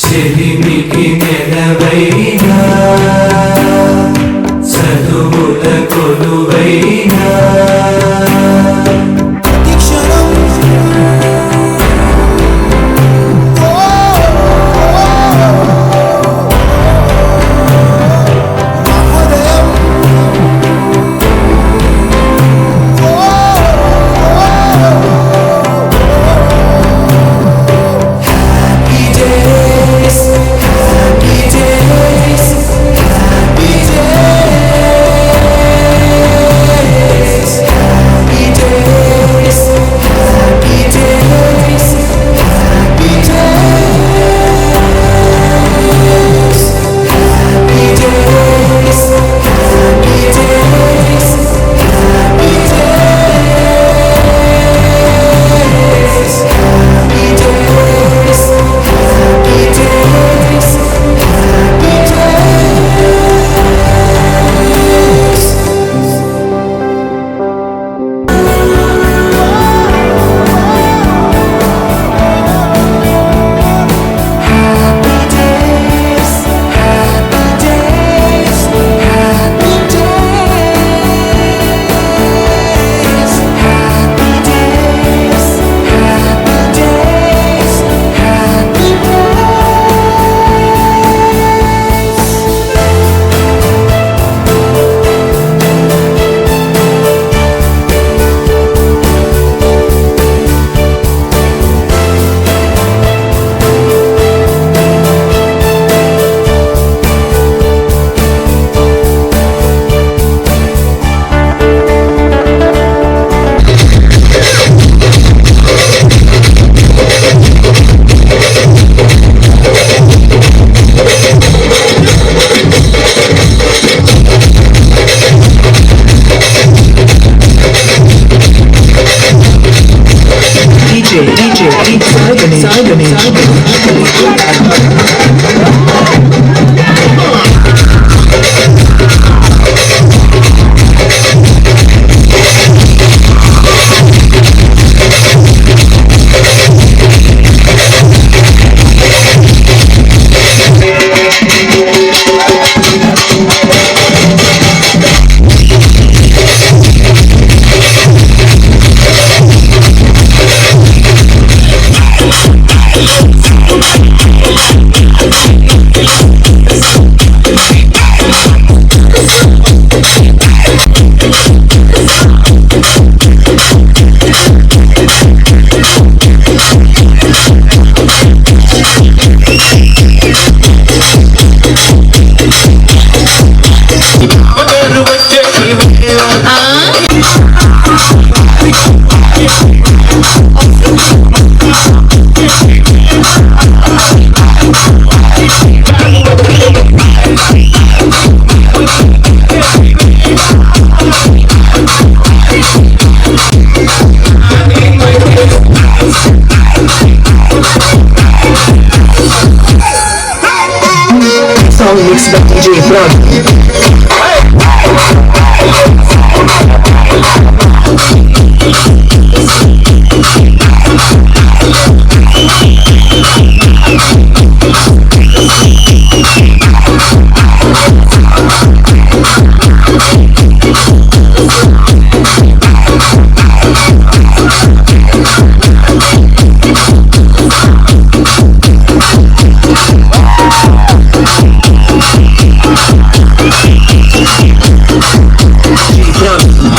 చెలిమికి నెలవైనా చదువుల కొలువైనా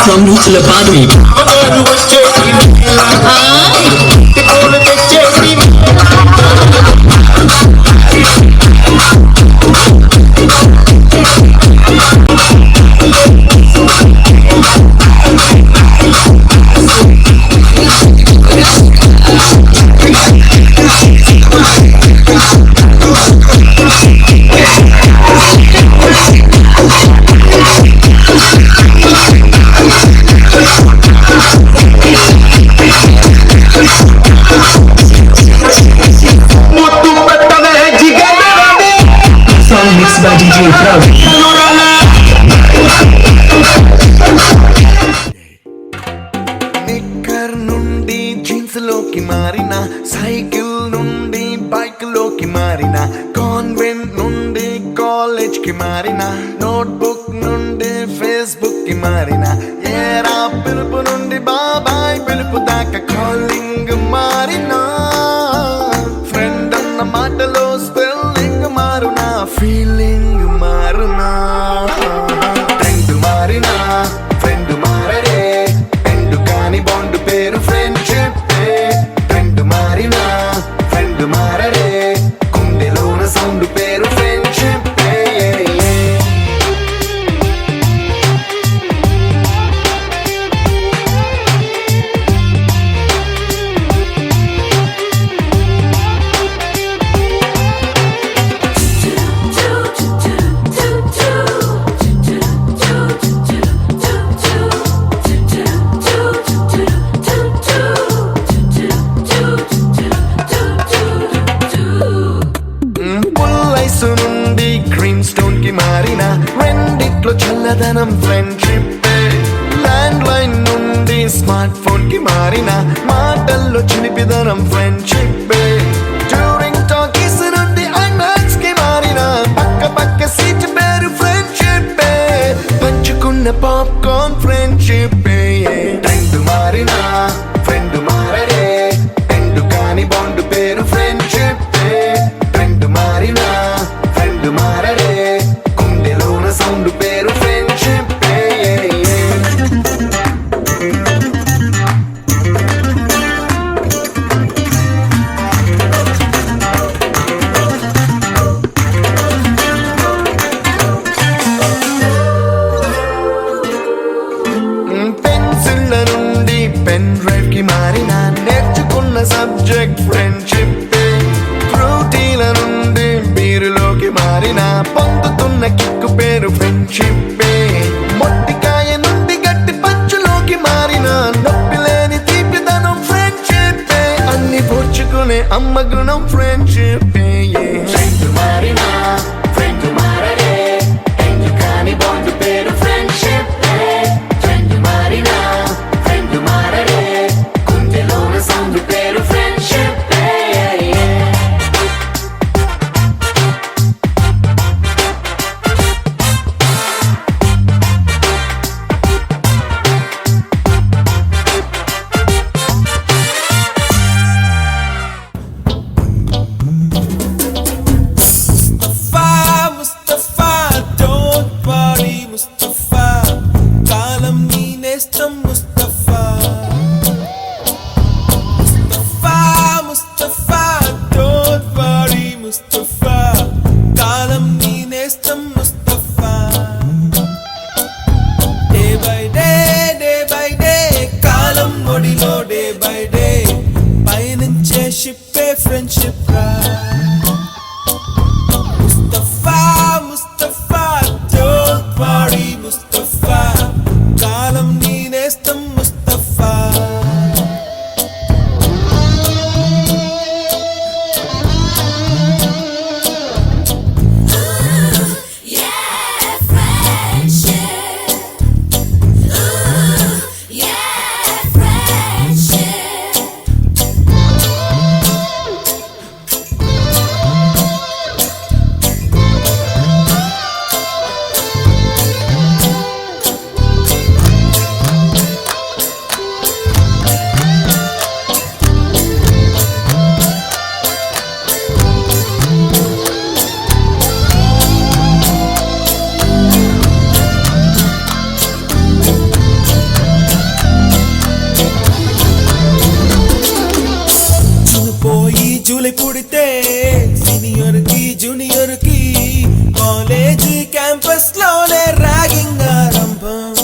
From Roots Academy. నిక్కర్ నుండి జీన్స్ లోకి మారిన, సైకిల్ నుండి బైక్ లోకి మారిన, కాన్వెంట్ నుండి కాలేజ్ కి మారిన, నోట్బుక్ నుండి ఫేస్బుక్ కి మారిన, ఏరా పిలుపు నుండి బాబాయ్ పిలుపు దాకా కాలింగ్ మారిన, ఫ్రెండ్ అన్న మాటలో స్పెల్లింగ్ మారునా, ఫీలింగ్ మారునా, ట్రెండ్ మారినా ఫ్రెండ్ మారడే, ఎండు కాని బాండ్ పేరు ఫ్రెండ్షిప్, ట్రెండ్ మారినా ఫ్రెండ్ మారడే, గుండెలోన సౌండ్ పేరు ఫ్రెండ్షిప్. పుల్లైసు నుండి గ్రీన్ స్టోన్ కి మారిన, రెండిట్లో చల్లదనం ఫ్రెండ్షిప్, ల్యాండ్ లైన్ నుండి స్మార్ట్ ఫోన్ కి మారిన, మాటల్లో చిలిపిదనం ఫ్రెండ్షిప్, డ్యూరింగ్ టాకీస్ నుండి ఐమాక్స్ కి మారిన, పక్క పక్క సీట్ పేరు ఫ్రెండ్షిప్, పంచుకున్న పాప్కార్న్ ఫ్రెండ్షిప్, ట్రెండ్ మారిన ఫ్రెండ్ మారడే, ఎండు కాని బాండ్ పేరు ఫ్రెండ్షిప్, ట్రెండ్ మారిన ఫ్రెండ్ మారడే, గుండెలోన సౌండ్ పేరు ఫ్రెండ్షిప్. పెన్సిళ్ళ నుండి పెన్ డ్రైవ్ కి మారిన, నేర్చుకున్న సబ్జెక్ట్ ఫ్రెండ్షిప్, ఫ్రూటీల నుండి బీరులోకి మారిన, పొందుతున్న కిక్కు పేరు ఫ్రెండ్షిప్, మొట్టికాయ నుండి గట్టి పంచులోకి మారిన, నొప్పి లేని తీపిదనం ఫ్రెండ్షిప్, అన్ని పోర్చుకునే అమ్మ గుణం ఫ్రెండ్షిప్, ఫ్రెండ్ మారిన ఫ్రెండ్ మారడే, ఎందు కాని బాండ్ పేరు ఫ్రెండ్షిప్, ఫ్రెండ్ మారిన ఫ్రెండ్ మారడే, గుండెలోన సౌండ్ పేరు ఫ్రెండ్షిప్. Mustafa, don't worry, క్లాసులోనే ర్యాగింగ్ ఆరంభం.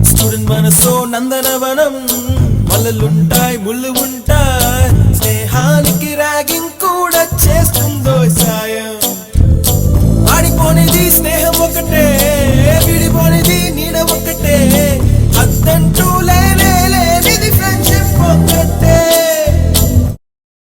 స్టూడెంట్ మనసో నందనవనం, మల్లలుంటాయి ముళ్ళు ఉంటాయి, స్నేహానికి ర్యాగింగ్ కూడా చేస్తా.